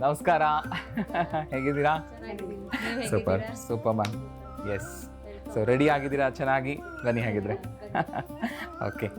ನಮಸ್ಕಾರ. ಹೇಗಿದ್ದೀರಾ? Super super ma'am. Yes, so ready ಆಗಿದ್ದೀರಾ? ಚೆನ್ನಾಗಿ ಬನ್ನಿ ಹಾಗಿದ್ರೆ. ಓಕೆ.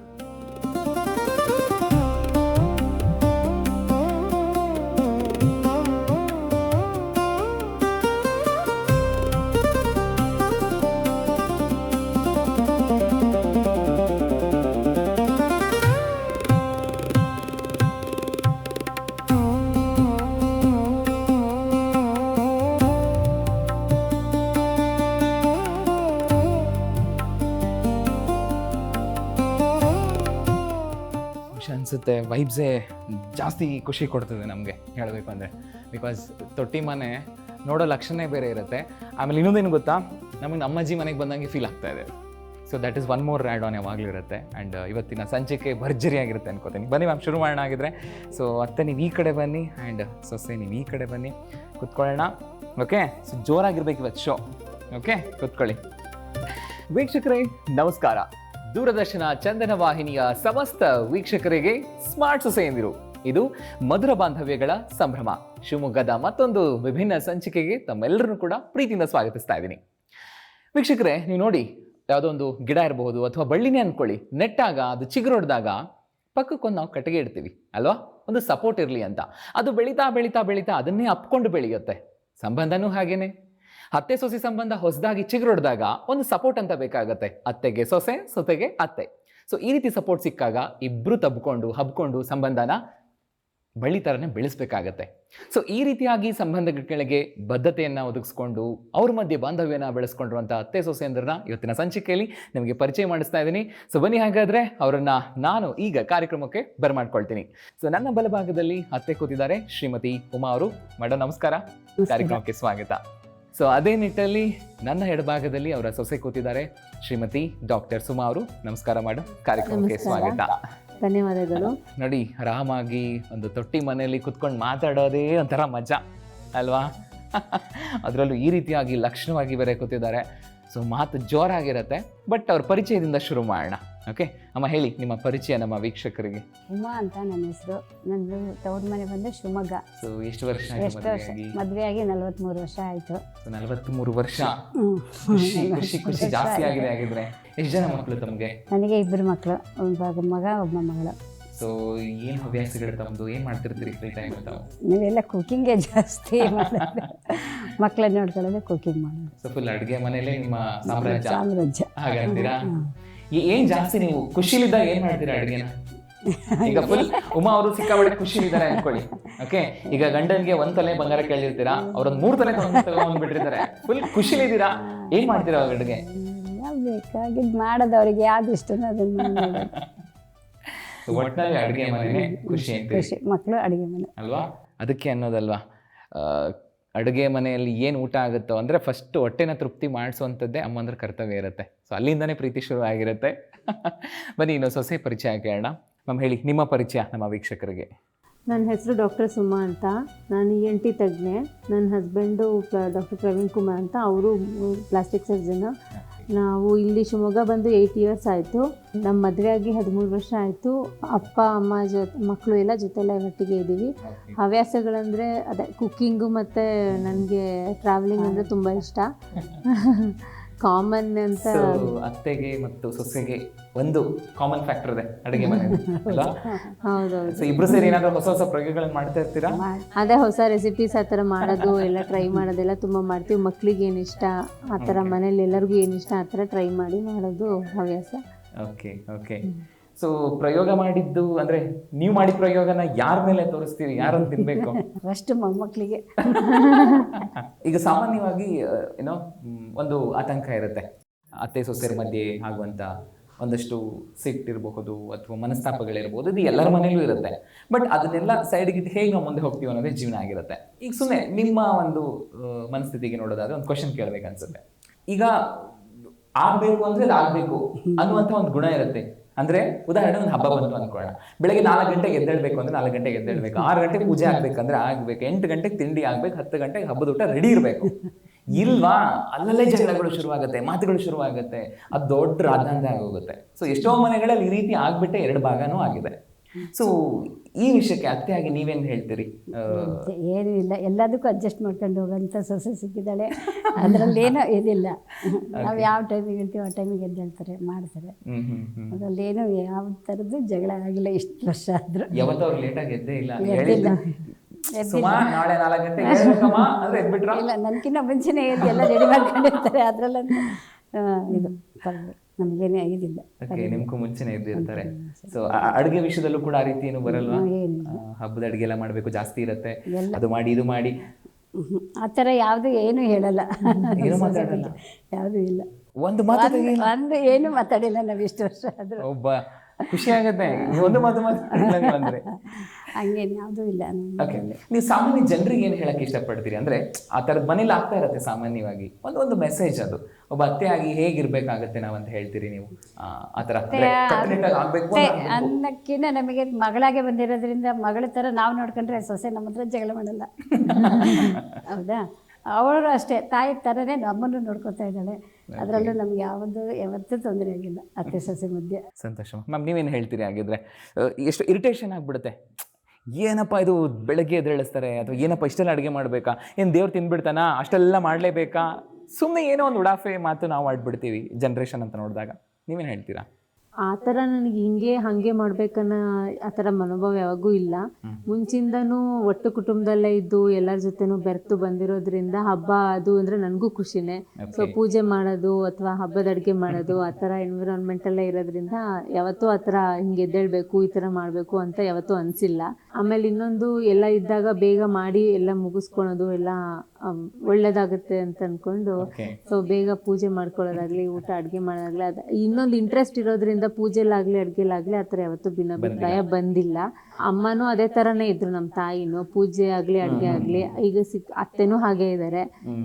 ಅನಿಸುತ್ತೆ ವೈಬ್ಸೇ ಜಾಸ್ತಿ ಖುಷಿ ಕೊಡ್ತದೆ ನಮಗೆ ಹೇಳಬೇಕು ಅಂದರೆ. ಬಿಕಾಸ್ ತೊಟ್ಟಿ ಮನೆ ನೋಡೋ ಲಕ್ಷಣನೇ ಬೇರೆ ಇರುತ್ತೆ. ಆಮೇಲೆ ಇನ್ನೊಂದೇನು ಗೊತ್ತಾ, ನಮಗೆ ನಮ್ಮಜ್ಜಿ ಮನೆಗೆ ಬಂದಂಗೆ ಫೀಲ್ ಆಗ್ತಾ ಇದೆ. So that is one more add on ಯಾವಾಗಲೂ ಇರುತ್ತೆ. ಆ್ಯಂಡ್ ಇವತ್ತಿನ ಸಂಚಿಕೆ ಭರ್ಜರಿಯಾಗಿರುತ್ತೆ ಅನ್ಕೋತೀನಿ. ಬನ್ನಿ ಮ್ಯಾಮ್, ಶುರು ಮಾಡೋಣ ಆಗಿದ್ರೆ. ಸೊ ಅತ್ತೆ ನೀವು ಈ ಕಡೆ ಬನ್ನಿ, ಆ್ಯಂಡ್ ಸೊಸೆ ನೀವು ಈ ಕಡೆ ಬನ್ನಿ, ಕುತ್ಕೊಳ್ಳೋಣ. ಓಕೆ, ಸೊ ಜೋರಾಗಿರ್ಬೇಕು ಇವತ್ತು ಶೋ. ಓಕೆ, ಕುತ್ಕೊಳ್ಳಿ. ವೀಕ್ಷಕರೇ ನಮಸ್ಕಾರ. ದೂರದರ್ಶನ ಚಂದನ ವಾಹಿನಿಯ ಸಮಸ್ತ ವೀಕ್ಷಕರಿಗೆ ಸ್ಮಾರ್ಟ್ ಸೊಸೆಯಂದಿರು, ಇದು ಮಧುರ ಬಾಂಧವ್ಯಗಳ ಸಂಭ್ರಮ ಶಿವಮೊಗ್ಗದ ಮತ್ತೊಂದು ವಿಭಿನ್ನ ಸಂಚಿಕೆಗೆ ತಮ್ಮೆಲ್ಲರನ್ನು ಕೂಡ ಪ್ರೀತಿಯಿಂದ ಸ್ವಾಗತಿಸ್ತಾ ಇದ್ದೀನಿ. ವೀಕ್ಷಕರೇ, ನೀವು ನೋಡಿ, ಯಾವುದೋ ಒಂದು ಗಿಡ ಇರಬಹುದು ಅಥವಾ ಬಳ್ಳಿನೇ ಅಂದ್ಕೊಳ್ಳಿ, ನೆಟ್ಟಾಗ ಅದು ಚಿಗುರೊಡ್ದಾಗ ಪಕ್ಕಕ್ಕೊಂದು ನಾವು ಕಟ್ಟಿಗೆ ಇಡ್ತೀವಿ ಅಲ್ವಾ, ಒಂದು ಸಪೋರ್ಟ್ ಇರಲಿ ಅಂತ. ಅದು ಬೆಳೀತಾ ಬೆಳೀತಾ ಬೆಳೀತಾ ಅದನ್ನೇ ಅಪ್ಕೊಂಡು ಬೆಳೆಯುತ್ತೆ. ಸಂಬಂಧನೂ ಹಾಗೇನೆ. ಅತ್ತೆ ಸೊಸೆ ಸಂಬಂಧ ಹೊಸದಾಗಿ ಚಿಗುರೊಡ್ದಾಗ ಒಂದು ಸಪೋರ್ಟ್ ಅಂತ ಬೇಕಾಗತ್ತೆ. ಅತ್ತೆಗೆ ಸೊಸೆ, ಸೊಸೆಗೆ ಅತ್ತೆ. ಸೊ ಈ ರೀತಿ ಸಪೋರ್ಟ್ ಸಿಕ್ಕಾಗ ಇಬ್ಬರು ಹಬ್ಕೊಂಡು ಸಂಬಂಧನ ಬಳ್ಳಿ ಥರನೇ ಬೆಳೆಸಬೇಕಾಗತ್ತೆ. ಸೊ ಈ ರೀತಿಯಾಗಿ ಸಂಬಂಧಗಳಿಗೆ ಬದ್ಧತೆಯನ್ನು ಒದಗಿಸ್ಕೊಂಡು ಅವ್ರ ಮಧ್ಯೆ ಬಾಂಧವ್ಯನ ಬೆಳೆಸ್ಕೊಂಡಿರುವಂಥ ಅತ್ತೆ ಸೊಸೆಯಂದ್ರನ್ನ ಇವತ್ತಿನ ಸಂಚಿಕೆಯಲ್ಲಿ ನಿಮಗೆ ಪರಿಚಯ ಮಾಡಿಸ್ತಾ ಇದ್ದೀನಿ. ಸೊ ಬನ್ನಿ ಹಾಗಾದರೆ ಅವರನ್ನು ನಾನು ಈಗ ಕಾರ್ಯಕ್ರಮಕ್ಕೆ ಬರಮಾಡ್ಕೊಳ್ತೀನಿ. ಸೊ ನನ್ನ ಬಲಭಾಗದಲ್ಲಿ ಅತ್ತೆ ಕೂತಿದ್ದಾರೆ, ಶ್ರೀಮತಿ ಉಮಾ ಅವರು. ಮೇಡಮ್ ನಮಸ್ಕಾರ, ಕಾರ್ಯಕ್ರಮಕ್ಕೆ ಸ್ವಾಗತ. ಸೊ ಅದೇ ನಿಟ್ಟಲ್ಲಿ ನನ್ನ ಎಡಭಾಗದಲ್ಲಿ ಅವರ ಸೊಸೆ ಕೂತಿದ್ದಾರೆ, ಶ್ರೀಮತಿ ಡಾಕ್ಟರ್ ಸುಮಾ ಅವರು. ನಮಸ್ಕಾರ ಮೇಡಮ್, ಕಾರ್ಯಕ್ರಮಕ್ಕೆ ಸ್ವಾಗತ. ಧನ್ಯವಾದಗಳು. ನೋಡಿ, ಆರಾಮಾಗಿ ಒಂದು ತೊಟ್ಟಿ ಮನೆಯಲ್ಲಿ ಕುತ್ಕೊಂಡು ಮಾತಾಡೋದೇ ಒಂಥರ ಮಜಾ ಅಲ್ವಾ? ಅದರಲ್ಲೂ ಈ ರೀತಿಯಾಗಿ ಲಕ್ಷಣವಾಗಿ ಬೇರೆ ಕೂತಿದ್ದಾರೆ. ಸೊ ಮಾತು ಜೋರಾಗಿರುತ್ತೆ. ಬಟ್ ಅವ್ರ ಪರಿಚಯದಿಂದ ಶುರು ಮಾಡೋಣ. ಓಕೆ ಅಮ್ಮ, ಹೇಳಿ ನಿಮ್ಮ ಪರಿಚಯ ನಮ್ಮ ವೀಕ್ಷಕರಿಗೆ. ಉಮಾ ಅಂತ ನನ್ನ ಹೆಸರು. ನಂದು ತವ್ರ ಮನೆ ಬಂದು ಶಿವಮೊಗ್ಗ. ಸೊ ಎಷ್ಟು ವರ್ಷ ಮದುವೆ ಆಗಿ 43 ವರ್ಷ ಆಯ್ತು. 43 ವರ್ಷ. ಖುಷಿ ಖುಷಿ ಖುಷಿ ಜಾಸ್ತಿ ಆಗಿದೆ. ಆಗಿದ್ರೆ ಎಷ್ಟು ಜನ ಮಕ್ಕಳು ತಮಗೆ? ನನಗೆ 2 ಮಕ್ಕಳು, ಒಬ್ಬ ಮಗ ಒಬ್ಬ ಮಗಳು. ಸೊ ಏನು ಹವ್ಯಾಸಗಳು ತಮ್ಮದು? ಏನು ಮಾಡ್ತಿರ್ತೀರಿ ಫ್ರೀ ಟೈಮ್? ನೀವೆಲ್ಲ ಕುಕಿಂಗೇ ಜಾಸ್ತಿ ಮಕ್ಕಳನ್ನ ನೋಡ್ಕೊಳ್ಳೋದು, ಕುಕಿಂಗ್ ಮಾಡೋದು. ಸೊ ಫುಲ್ ಅಡುಗೆ ಮನೆಯಲ್ಲೇ ನಿಮ್ಮ ಸಾಮ್ರಾಜ್ಯ ಹಾಗಂತೀರಾ? ಸಾಮ್ರಾಜ್ಯ. ಏನ್ ಜಾಸ್ತಿ ನೀವು ಖುಷಿಲಿದ್ದಾಗ ಏನ್ ಮಾಡ್ತೀರಾ ಅಡುಗೆನ? ಈಗ ಫುಲ್ ಉಮಾ ಅವರು ಸಿಕ್ಕಾಬಟ್ಟೆ ಖುಷಿಲಿದ್ದಾರೆ ಅನ್ಕೊಳ್ಳಿ. ಓಕೆ, ಈಗ ಗಂಡನ್ಗೆ 1 ತೊಲೆ ಬಂಗಾರ ಕೇಳಿರ್ತೀರಾ, ಅವ್ರೊಂದು 3 ತೊಲೆ ತಗೊಂಡ್ಬಿಟ್ಟಿರ್ತಾರೆ. ಫುಲ್ ಖುಷಿಲಿದ್ದೀರಾ, ಏನ್ ಮಾಡ್ತೀರಾ ಅವಾಗ ಅಡುಗೆ? ಬೇಕಾಗಿದ್ದು ಮಾಡೋದು, ಅವ್ರಿಗೆ ಯಾವ್ದು ಇಷ್ಟ ಅದನ್ನ. ಒಟ್ಟಿನಲ್ಲಿ ಅಡುಗೆ ಮನೆ ಖುಷಿ ಅಂತ, ಮಕ್ಕಳು ಅಡುಗೆ ಮನೆ ಅಲ್ವಾ? ಅದಕ್ಕೆ ಅನ್ನೋದಲ್ವಾ, ಅಡುಗೆ ಮನೆಯಲ್ಲಿ ಏನು ಊಟ ಆಗುತ್ತೋ ಅಂದರೆ ಫಸ್ಟ್ ಹೊಟ್ಟೆನ ತೃಪ್ತಿ ಮಾಡಿಸುವಂಥದ್ದೇ ಅಮ್ಮಂದ್ರ ಕರ್ತವ್ಯ ಇರುತ್ತೆ. ಸೊ ಅಲ್ಲಿಂದನೇ ಪ್ರೀತಿ ಶುರು ಆಗಿರುತ್ತೆ. ಬನ್ನಿ ಇನ್ನು ಸೊಸೆ ಪರಿಚಯ ಕೇಳೋಣ. ಮ್ಯಾಮ್ ಹೇಳಿ ನಿಮ್ಮ ಪರಿಚಯ ನಮ್ಮ ವೀಕ್ಷಕರಿಗೆ. ನನ್ನ ಹೆಸರು ಡಾಕ್ಟರ್ ಸುಮಾ ಅಂತ. ನಾನು ENT ತಜ್ಞೆ. ನನ್ನ ಹಸ್ಬೆಂಡು ಡಾಕ್ಟರ್ ಪ್ರವೀಣ್ ಕುಮಾರ್ ಅಂತ, ಅವರು ಪ್ಲಾಸ್ಟಿಕ್ ಸರ್ಜನ್. ನಾವು ಇಲ್ಲಿ ಶಿವಮೊಗ್ಗ ಬಂದು 8 ಇಯರ್ಸ್ ಆಯಿತು. ನಮ್ಮ ಮದುವೆ ಆಗಿ 13 ವರ್ಷ ಆಯಿತು. ಅಪ್ಪ ಅಮ್ಮ ಮಕ್ಕಳು ಎಲ್ಲ ಜೊತೆಲ್ಲ ಒಟ್ಟಿಗೆ ಇದ್ದೀವಿ. ಹವ್ಯಾಸಗಳಂದರೆ ಅದೇ ಕುಕ್ಕಿಂಗು ಮತ್ತು ನನಗೆ ಟ್ರಾವೆಲಿಂಗ್ ಅಂದರೆ ತುಂಬ ಇಷ್ಟ. ಕಾಮನ್ ಅಂತ. ಅತ್ತೆಗೆ ಮತ್ತು ಸೊಸೆಗೆ ಒಂದು ಕಾಮನ್ ಫ್ಯಾಕ್ಟರ್ ಇದೆ ಅಡುಗೆ ಮನೆ. ಹೌದೌದು. ಸೊ ಇಬ್ರು ಸೇರಿ ಏನಾದರೂ ಹೊಸ ಹೊಸ ಪ್ರಯೋಗಗಳನ್ನು ಮಾಡ್ತಾ ಇರ್ತೀರಾ? ಅದೇ ಹೊಸ ರೆಸಿಪೀಸ್ ಆ ಥರ ಮಾಡೋದು ಎಲ್ಲ ಟ್ರೈ ಮಾಡೋದೆಲ್ಲ ತುಂಬ ಮಾಡ್ತೀವಿ. ಮಕ್ಳಿಗೆ ಏನಿಷ್ಟ ಆ ಥರ, ಮನೇಲಿ ಎಲ್ಲರಿಗೂ ಏನಿಷ್ಟ ಆ ಥರ ಟ್ರೈ ಮಾಡಿ ಮಾಡೋದು ಹವ್ಯಾಸ. Okay okay. ಸೊ ಪ್ರಯೋಗ ಮಾಡಿದ್ದು ಅಂದರೆ ನೀವು ಮಾಡಿದ ಪ್ರಯೋಗನ ಯಾರ ಮೇಲೆ ತೋರಿಸ್ತೀರಿ? ಯಾರನ್ನು ತಿನ್ಬೇಕು? ಫಸ್ಟ್ ಮೊಮ್ಮಕ್ಕಳಿಗೆ. ಈಗ ಸಾಮಾನ್ಯವಾಗಿ ಏನೋ ಒಂದು ಆತಂಕ ಇರುತ್ತೆ ಅತ್ತೆ ಸೊಸೆರ ಮಧ್ಯೆ ಆಗುವಂಥ ಒಂದಷ್ಟು ಸಿಟ್ಟಿರಬಹುದು ಅಥವಾ ಮನಸ್ತಾಪಗಳಿರ್ಬೋದು. ಇದು ಎಲ್ಲರ ಮನೇಲೂ ಇರುತ್ತೆ. ಬಟ್ ಅದನ್ನೆಲ್ಲ ಸೈಡ್ಗಿಟ್ಟು ಹೇಗೆ ನಾವು ಮುಂದೆ ಹೋಗ್ತೀವಿ ಅನ್ನೋದೇ ಜೀವನ ಆಗಿರುತ್ತೆ. ಈಗ ಸುಮ್ಮನೆ ನಿಮ್ಮ ಒಂದು ಮನಸ್ಥಿತಿಗೆ ನೋಡೋದಾದ್ರೆ ಒಂದು ಕ್ವಶನ್ ಕೇಳಬೇಕನ್ಸುತ್ತೆ. ಈಗ ಆಗಬೇಕು ಅಂದರೆ ಅದು ಆಗಬೇಕು ಅನ್ನುವಂಥ ಒಂದು ಗುಣ ಇರುತ್ತೆ. ಅಂದರೆ ಉದಾಹರಣೆ ಒಂದು ಹಬ್ಬ ಬಂತು ಅಂದ್ಕೊಳ್ಳೋಣ. ಬೆಳಗ್ಗೆ 4 ಗಂಟೆಗೆ ಎದ್ದೇಳಬೇಕು ಅಂದರೆ 4 ಗಂಟೆಗೆ ಎದ್ದೇಳಬೇಕು. 6 ಗಂಟೆಗೆ ಪೂಜೆ ಆಗಬೇಕಂದ್ರೆ ಆಗಬೇಕು. 8 ಗಂಟೆಗೆ ತಿಂಡಿ ಆಗಬೇಕು. 10 ಗಂಟೆಗೆ ಹಬ್ಬದ ಊಟ ರೆಡಿ ಇರಬೇಕು. ಇಲ್ವಾ, ಅಲ್ಲಲ್ಲೇ ಜಗಳಗಳು ಶುರುವಾಗುತ್ತೆ, ಮಾತುಗಳು ಶುರುವಾಗುತ್ತೆ. ಅದು ದೊಡ್ಡ ರಾಜಧಾನಿ ಆಗೋಗುತ್ತೆ. ಸೊ ಎಷ್ಟೋ ಮನೆಗಳಲ್ಲಿ ಈ ರೀತಿ ಆಗ್ಬಿಟ್ಟೆ 2 ಭಾಗನೂ ಆಗಿದೆ. ಸೊ ಈ ವಿಷಯಕ್ಕೆ ಅತ್ತೆಯಾಗಿ ನೀವೇನು ಹೇಳ್ತೀರಿ? ಏನೂ ಇಲ್ಲ, ಎಲ್ಲದಕ್ಕೂ ಅಡ್ಜಸ್ಟ್ ಮಾಡ್ಕೊಂಡು ಹೋಗೋಂಥ ಸೊಸೆ ಸಿಕ್ಕಿದ್ದಾಳೆ. ಅದರಲ್ಲೇನೋ ಇದಿಲ್ಲ. ನಾವು ಯಾವ ಟೈಮಿಗೆ ಹೇಳ್ತೀವಿ ಆ ಟೈಮಿಗೆ ಎದ್ದೇಳ್ತಾರೆ, ಮಾಡ್ತಾರೆ. ಅದರಲ್ಲೇನೋ ಯಾವ ಥರದ್ದು ಜಗಳ ಆಗಿಲ್ಲ ಇಷ್ಟು ವರ್ಷ ಆದರೂ. ಯಾವತ್ತೂ ಅವ್ರು ಲೇಟಾಗಿ ಎದ್ದೇ ಇಲ್ಲ? ಎದ್ದಿಲ್ಲ. ನಾಳೆ 4 ಗಂಟೆಗೆ ಹೇಳ್ಬೇಕಮ್ಮ ಅಂದ್ರೆ ಎದ್ಬಿಟ್ರಾ? ಇಲ್ಲ, ನನಗಿನ್ನ ಮುಂಚೆನೇ ಎದ್ದು ಎಲ್ಲ ರೆಡಿ ಮಾಡ್ಕೊಂಡಿರ್ತಾರೆ. ಅದರಲ್ಲಂತೂ ಇದು ನಮಗೇನೇ ಇದಿಲ್ಲ. ನಿಮ್ಗೂ ಮುಂಚೆನೆ ಎದ್ದಿರ್ತಾರೆ. ಸೊ ಅಡುಗೆ ವಿಷಯದಲ್ಲೂ ಕೂಡ ಆ ರೀತಿ ಏನು ಬರಲ್ವಾ? ಹಬ್ಬದ ಅಡುಗೆ ಎಲ್ಲ ಮಾಡಬೇಕು ಜಾಸ್ತಿ ಇರುತ್ತೆ, ಅದು ಮಾಡಿ ಇದು ಮಾಡಿ ಆ ಥರ ಯಾವುದು ಏನು ಹೇಳಲ್ಲ, ಏನು ಮಾತಾಡಲ್ಲ, ಯಾವುದೂ ಇಲ್ಲ. ಒಂದು ಮಾತು ಒಂದು ಏನು ಮಾತಾಡಿಲ್ಲ ನಾವು ಇಷ್ಟು ವರ್ಷ ಆದರೂ. ಒಬ್ಬ ಖುಷಿ ಆಗತ್ತೆ ಒಂದು ಮಾತು ಮಾತಾಡಿಲ್ಲ ಅಂದ್ರೆ. ಹಂಗೇನು ಯಾವುದೂ ಇಲ್ಲ. ಓಕೆ, ನೀವು ಸಾಮಾನ್ಯ ಜನರಿಗೆ ಏನು ಹೇಳಕ್ಕೆ ಇಷ್ಟಪಡ್ತೀರಿ? ಅಂದ್ರೆ ಆ ಥರದ ಮನೇಲಿ ಆಗ್ತಾ ಇರತ್ತೆ ಸಾಮಾನ್ಯವಾಗಿ, ಒಂದು ಮೆಸೇಜ್, ಅದು ಒಬ್ಬ ಅತ್ತೆಯಾಗಿ ಹೇಗಿರ್ಬೇಕಾಗತ್ತೆ ನಾವಂತ ಹೇಳ್ತೀರಿ ನೀವು? ಆ ಥರ ಆಗ್ಬೇಕು ಅನ್ನಕ್ಕಿಂತ ನಮಗೆ ಮಗಳಾಗೆ ಬಂದಿರೋದ್ರಿಂದ ಮಗಳ ಥರ ನಾವು ನೋಡ್ಕೊಂಡ್ರೆ ಸೊಸೆ ನಮ್ಮ ಹತ್ರ ಜಗಳ ಮಾಡಲ್ಲ. ಹೌದಾ? ಅವಳು ಅಷ್ಟೇ ತಾಯಿ ಥರನೇ ನಮ್ಮನ್ನು ನೋಡ್ಕೊತಾ ಇದ್ದಾಳೆ. ಅದರಲ್ಲೂ ನಮ್ಗೆ ಯಾವತ್ತೂ ತೊಂದರೆ ಆಗಿಲ್ಲ ಅತ್ತೆ ಸೊಸೆ ಮಧ್ಯೆ. ಸಂತೋಷ ಮ್ಯಾಮ್. ನೀವೇನು ಹೇಳ್ತೀರಿ ಹಾಗಿದ್ರೆ? ಎಷ್ಟು ಇರಿಟೇಷನ್ ಆಗಿಬಿಡುತ್ತೆ, ಏನಪ್ಪ ಇದು ಬೆಳಗ್ಗೆ ಎದ್ದೇಳಿಸ್ತಾರೆ, ಅಥವಾ ಏನಪ್ಪ ಇಷ್ಟೆಲ್ಲ ಅಡುಗೆ ಮಾಡಬೇಕಾ, ಏನು ದೇವ್ರು ತಿನ್ಬಿಡ್ತಾನಾ, ಅಷ್ಟೆಲ್ಲ ಮಾಡಲೇಬೇಕಾ, ಸುಮ್ಮನೆ ಏನೋ ಒಂದು ಉಡಾಫೆ ಮಾತು ನಾವು ಆಡ್ಬಿಡ್ತೀವಿ ಜನ್ರೇಷನ್ ಅಂತ ನೋಡಿದಾಗ. ನೀವೇನು ಹೇಳ್ತೀರಾ? ಆ ಥರ ನನಗೆ ಹಾಗೆ ಮಾಡ್ಬೇಕನ್ನೋ ಆ ಥರ ಮನೋಭಾವ ಯಾವಾಗೂ ಇಲ್ಲ. ಮುಂಚಿಂದನೂ ಒಟ್ಟು ಕುಟುಂಬದಲ್ಲೇ ಇದ್ದು ಎಲ್ಲರ ಜೊತೆನೂ ಬೆರೆತು ಬಂದಿರೋದ್ರಿಂದ ಹಬ್ಬ ಅದು ಅಂದರೆ ನನಗೂ ಖುಷಿನೇ. ಸೊ ಪೂಜೆ ಮಾಡೋದು ಅಥವಾ ಹಬ್ಬದ ಅಡುಗೆ ಮಾಡೋದು ಆ ಥರ ಎನ್ವಿರಾನ್ಮೆಂಟಲ್ಲೇ ಇರೋದ್ರಿಂದ ಯಾವತ್ತೂ ಆ ಥರ ಹಿಂಗೆ ಎದ್ದೇಳಬೇಕು ಈ ಥರ ಮಾಡಬೇಕು ಅಂತ ಯಾವತ್ತೂ ಅನಿಸಿಲ್ಲ. ಆಮೇಲೆ ಇನ್ನೊಂದು ಎಲ್ಲ ಇದ್ದಾಗ ಬೇಗ ಮಾಡಿ ಎಲ್ಲ ಮುಗಿಸ್ಕೊಳೋದು ಎಲ್ಲ ಒಳ್ಳೇದಾಗುತ್ತೆ ಅಂತ ಅಂದ್ಕೊಂಡು ಸೊ ಬೇಗ ಪೂಜೆ ಮಾಡ್ಕೊಳ್ಳೋದಾಗಲಿ ಊಟ ಅಡುಗೆ ಮಾಡೋದಾಗಲಿ ಅದು ಇನ್ನೊಂದು ಇಂಟ್ರೆಸ್ಟ್ ಇರೋದ್ರಿಂದ ಪೂಜೆಲಾಗಲಿ ಅಡುಗೆಲಾಗಲಿ ಆ ಥರ ಯಾವತ್ತೂ ಭಿನ್ನಾಭಿಪ್ರಾಯ ಬಂದಿಲ್ಲ. ಅಮ್ಮನೂ ಅದೇ ಥರನೇ ಇದ್ರು, ನಮ್ಮ ತಾಯಿನೂ ಪೂಜೆ ಆಗಲಿ ಅಡುಗೆ ಆಗಲಿ. ಈಗ ಅತ್ತೆನೂ ಹಾಗೆ ಇದ್ದಾರೆ,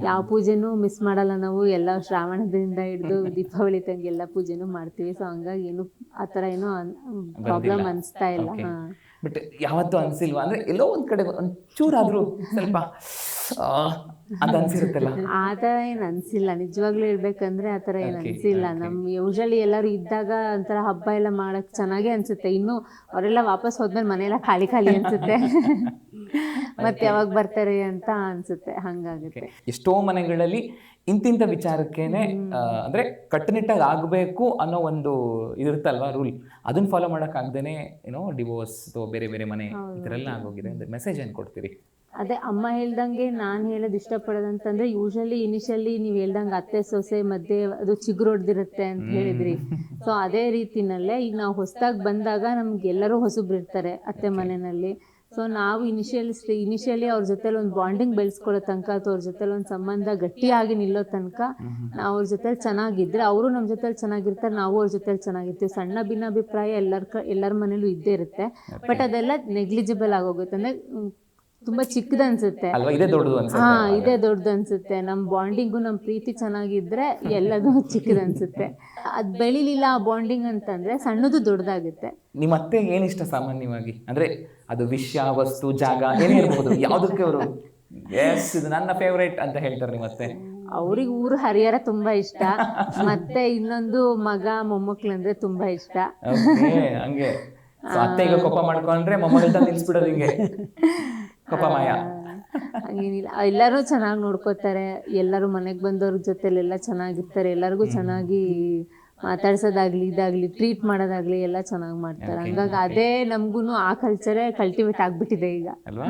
ಯಾವ ಪೂಜೆನೂ ಮಿಸ್ ಮಾಡಲ್ಲ ನಾವು. ಎಲ್ಲ ಶ್ರಾವಣದಿಂದ ಹಿಡಿದು ದೀಪಾವಳಿ ತಂಗ ಎಲ್ಲ ಪೂಜೆನೂ ಮಾಡ್ತೀವಿ. ಸೊ ಹಂಗಾಗಿ ಏನು ಆ ಥರ ಏನೂ ಪ್ರಾಬ್ಲಮ್ ಅನಿಸ್ತಾ ಇಲ್ಲ. ಬಟ್ ಯಾವತ್ತೂ ಅನ್ಸಿಲ್ವಾ ಅಂದ್ರೆ ಎಲ್ಲೋ ಒಂದ್ ಕಡೆ ಒಂಚೂರಾದ್ರೂ ಸ್ವಲ್ಪ ಅಂತ ಅನ್ಸಿರುತ್ತಲ್ಲ? ಆ ಥರ ಏನು ಅನಿಸಿಲ್ಲ, ನಿಜವಾಗ್ಲೂ ಹೇಳ್ಬೇಕಂದ್ರೆ ಆ ಥರ ಏನು ಅನಿಸಿಲ್ಲ. ಯೂಶಲಿ ಎಲ್ಲರೂ ಇದ್ದಾಗ ಒಂಥರ ಹಬ್ಬ ಎಲ್ಲ ಮಾಡಕ್ಕೆ ಚೆನ್ನಾಗೇ ಅನಿಸುತ್ತೆ. ಇನ್ನು ಅವರೆಲ್ಲ ವಾಪಸ್ ಹೋದ್ಮೇಲೆ ಮನೆಯೆಲ್ಲ ಖಾಲಿ ಖಾಲಿ ಅನಿಸುತ್ತೆ. ಮತ್ತೆ ಯಾವಾಗ ಬರ್ತಾರೆ ಅಂತ ಅನಿಸುತ್ತೆ, ಹಂಗಾಗುತ್ತೆ. ಎಷ್ಟೋ ಮನೆಗಳಲ್ಲಿ ಇಂತಿಂಥ ವಿಚಾರಕ್ಕೇನೆ ಅಂದ್ರೆ ಕಟ್ಟುನಿಟ್ಟಾಗಿ ಆಗಬೇಕು ಅನ್ನೋ ಒಂದು ಇದಿರುತ್ತಲ್ವಾ ರೂಲ್, ಅದನ್ನ ಫಾಲೋ ಮಾಡೋಕ್ಕಾಗ್ದೇನೆ ಏನೋ ಡಿವೋರ್ಸ್ ಅಥವಾ ಬೇರೆ ಬೇರೆ ಮನೆ ಈ ಥರ ಎಲ್ಲ ಆಗೋಗಿದೆ. ಅಂದ್ರೆ ಮೆಸೇಜ್ ಏನು ಕೊಡ್ತೀರಿ? ಅದೇ ಅಮ್ಮ ಹೇಳ್ದಂಗೆ ನಾನು ಹೇಳೋದು ಇಷ್ಟಪಡೋದಂತಂದ್ರೆ ಇನಿಷಿಯಲಿ ನೀವು ಹೇಳ್ದಂಗೆ ಅತ್ತೆ ಸೊಸೆ ಮಧ್ಯೆ ಅದು ಚಿಗುರೊಡ್ದಿರುತ್ತೆ ಅಂತ ಹೇಳಿದ್ರಿ. ಸೊ ಅದೇ ರೀತಿನಲ್ಲೇ ಈಗ ನಾವು ಹೊಸದಾಗಿ ಬಂದಾಗ ನಮ್ಗೆ ಎಲ್ಲರೂ ಹೊಸಬ್ರು ಇರ್ತಾರೆ ಅತ್ತೆ ಮನೆಯಲ್ಲಿ. ಸೊ ನಾವು ಇನಿಷಿಯಲಿ ಅವ್ರ ಜೊತೆಲಿ ಒಂದು ಬಾಂಡಿಂಗ್ ಬೆಳೆಸ್ಕೊಳ್ಳೋ ತನಕ ಅಥವಾ ಅವ್ರ ಜೊತೆಲಿ ಒಂದು ಸಂಬಂಧ ಗಟ್ಟಿಯಾಗಿ ನಿಲ್ಲೋ ತನಕ ನಾವು ಅವ್ರ ಜೊತೆಲಿ ಚೆನ್ನಾಗಿದ್ರೆ ಅವರು ನಮ್ಮ ಜೊತೆಲಿ ಚೆನ್ನಾಗಿರ್ತಾರೆ, ನಾವು ಅವ್ರ ಜೊತೆಲಿ ಚೆನ್ನಾಗಿರ್ತೀವಿ. ಸಣ್ಣ ಭಿನ್ನಾಭಿಪ್ರಾಯ ಎಲ್ಲರ ಮನೇಲೂ ಇದ್ದೇ ಇರುತ್ತೆ, ಬಟ್ ಅದೆಲ್ಲ ನೆಗ್ಲಿಜಿಬಲ್ ಆಗೋಗುತ್ತೆ. ಅಂದರೆ ತುಂಬ ಚಿಕ್ಕದು ಅನ್ಸುತ್ತೆ, ಇದೇ ದೊಡ್ಡದು ಅನ್ಸುತ್ತೆ. ನಮ್ಮ ಬಾಂಡಿಂಗು ನಮ್ಮ ಪ್ರೀತಿ ಚೆನ್ನಾಗಿದ್ರೆ ಎಲ್ಲದೂ ಚಿಕ್ಕದು ಅನ್ಸುತ್ತೆ. ಅದು ಬೆಳಿಲಿಲ್ಲ ಆ ಬಾಂಡಿಂಗ್ ಅಂತಂದ್ರೆ ಸಣ್ಣದು ದೊಡ್ಡದಾಗುತ್ತೆ. ನಿಮ್ಮ ಅತ್ತೆ ಏನಿಷ್ಟ ಸಾಮಾನ್ಯವಾಗಿ? ಅಂದ್ರೆ ಅದು ವಿಷಯ, ವಸ್ತು, ಜಾಗ ಏನೇ ಇರ್ಬೋದು, ಯಾವುದಕ್ಕೆ ಅವರು ಇದು ನನ್ನ ಫೇವ್ರೇಟ್ ಅಂತ ಹೇಳ್ತಾರೆ ನಿಮ್ಮ ಅತ್ತೆ? ಅವ್ರಿಗೆ ಊರು ಹರಿಹರ ತುಂಬಾ ಇಷ್ಟ, ಮತ್ತೆ ಇನ್ನೊಂದು ಮಗ ಮೊಮ್ಮಕ್ಳು ಅಂದ್ರೆ ತುಂಬಾ ಇಷ್ಟ. ಹಂಗೆ ಅತ್ತೆ ಈಗ ಕೋಪ ಮಾಡ್ಕೊಂಡ್ರೆ ಮೊಮ್ಮಗಳ ನಿಲ್ಸ್ಬಿಡೋದು ಹಿಂಗೆ ಕೋಪಮಾಯ? ಹಂಗೇನಿಲ್ಲ, ಎಲ್ಲರೂ ಚೆನ್ನಾಗಿ ನೋಡ್ಕೋತಾರೆ. ಎಲ್ಲರೂ ಮನೆಗೆ ಬಂದವ್ರ ಜೊತೆಲೆಲ್ಲ ಚೆನ್ನಾಗಿರ್ತಾರೆ. ಎಲ್ಲರಿಗೂ ಚೆನ್ನಾಗಿ ಮಾತಾಡ್ಸೋದಾಗ್ಲಿ ಇದಾಗ್ಲಿ ಟ್ರೀಟ್ ಮಾಡೋದಾಗ್ಲಿ ಎಲ್ಲ ಚೆನ್ನಾಗಿ ಮಾಡ್ತಾರೆ. ಹಂಗಾಗಿ ಅದೇ ನಮ್ಗೂ ಆ ಕಲ್ಚರೇ ಕಲ್ಟಿವೇಟ್ ಆಗ್ಬಿಟ್ಟಿದೆ ಈಗ ಅಲ್ವಾ?